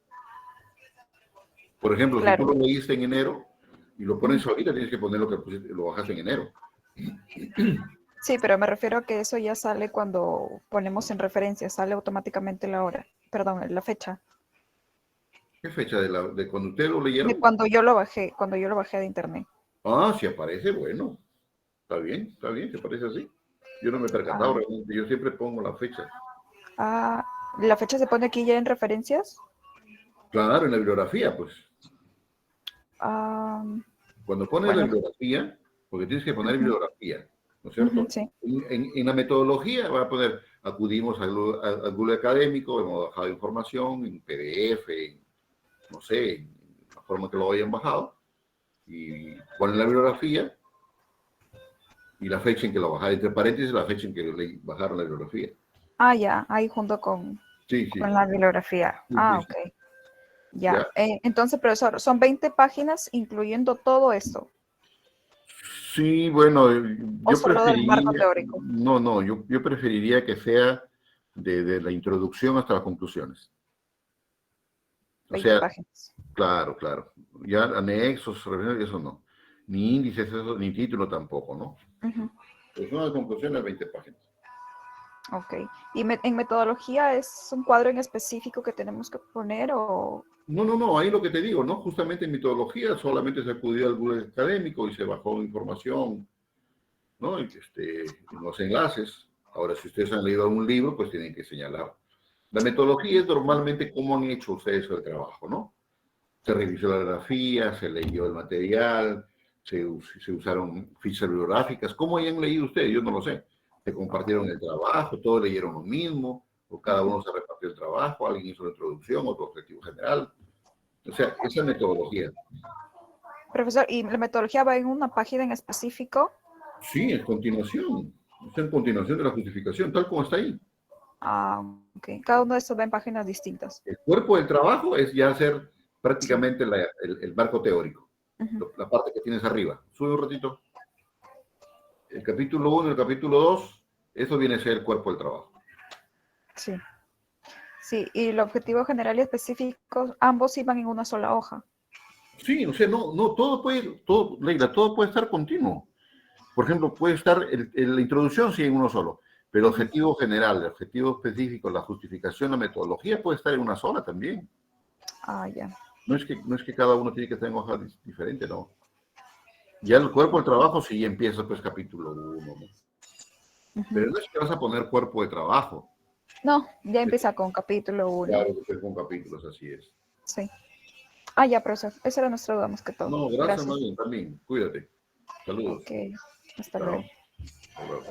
Por ejemplo, Claro. si tú lo leíste en enero y lo pones ahorita, tienes que poner lo que lo bajaste en enero. Sí, pero me refiero a que eso ya sale cuando ponemos en referencia, sale automáticamente la hora, perdón, la fecha. ¿Qué fecha de cuando ustedes lo leyeron? De cuando yo lo bajé de internet. Ah, si aparece, bueno. Está bien, si aparece así. Yo no me he percatado realmente, yo siempre pongo la fecha. Ah, ¿la fecha se pone aquí ya en referencias? Claro, en la bibliografía, pues. Ah, Cuando pones bueno. la bibliografía, porque tienes que poner bibliografía, ¿no es cierto? Sí. En la metodología va a poner, acudimos al Google académico, hemos bajado información en PDF, no sé, en la forma que lo hayan bajado, y ponen la bibliografía y la fecha en que lo bajaron, entre paréntesis la fecha en que bajaron la bibliografía. Ah, ya, ahí junto con la bibliografía. Sí, Ah, sí, ok. Ya. Entonces, profesor, son 20 páginas incluyendo todo esto. Sí, bueno, ¿O solo del marco teórico? No, yo preferiría que sea de la introducción hasta las conclusiones. O 20 sea, páginas. claro. Ya anexos, revisiones, eso no. Ni índices, eso, ni título tampoco, ¿no? Es una conclusión de 20 páginas. Ok. ¿Y en metodología es un cuadro en específico que tenemos que poner o...? No, ahí lo que te digo, ¿no? Justamente en metodología solamente se acudió al Google académico y se bajó información, ¿no? En los enlaces. Ahora, si ustedes han leído algún libro, pues tienen que señalar. La metodología es normalmente cómo han hecho ustedes el trabajo, ¿no? Se revisó la grafía, se leyó el material, se usaron fichas bibliográficas. ¿Cómo hayan leído ustedes? Yo no lo sé. Se compartieron el trabajo, todos leyeron lo mismo, o cada uno se repartió el trabajo, alguien hizo la introducción, otro objetivo general. O sea, esa es metodología. Profesor, ¿y la metodología va en una página en específico? Sí, es continuación. Es en continuación de la justificación, tal como está ahí. Ah, ok. Cada uno de estos va en páginas distintas. El cuerpo del trabajo es ya hacer prácticamente el marco teórico. La parte que tienes arriba. Sube un ratito. El capítulo 1 y el capítulo 2, eso viene a ser el cuerpo del trabajo. Sí. Sí, y el objetivo general y específico, ambos iban en una sola hoja. Sí, o sea, Leila, todo puede estar continuo. Por ejemplo, puede estar, la introducción sí en uno solo, pero el objetivo general, el objetivo específico, la justificación, la metodología puede estar en una sola también. Ah, ya. No es que cada uno tiene que estar en hoja diferente, no. Ya el cuerpo del trabajo sí empieza pues capítulo 1, ¿no? Pero no es que vas a poner cuerpo de trabajo. No, ya empieza con capítulo 1. Claro, con capítulos, así es. Sí. Ah, ya, profesor. Esa era nuestra duda más que todo. No, gracias. Más bien, también. Cuídate. Saludos. Ok. Hasta luego. Hasta luego.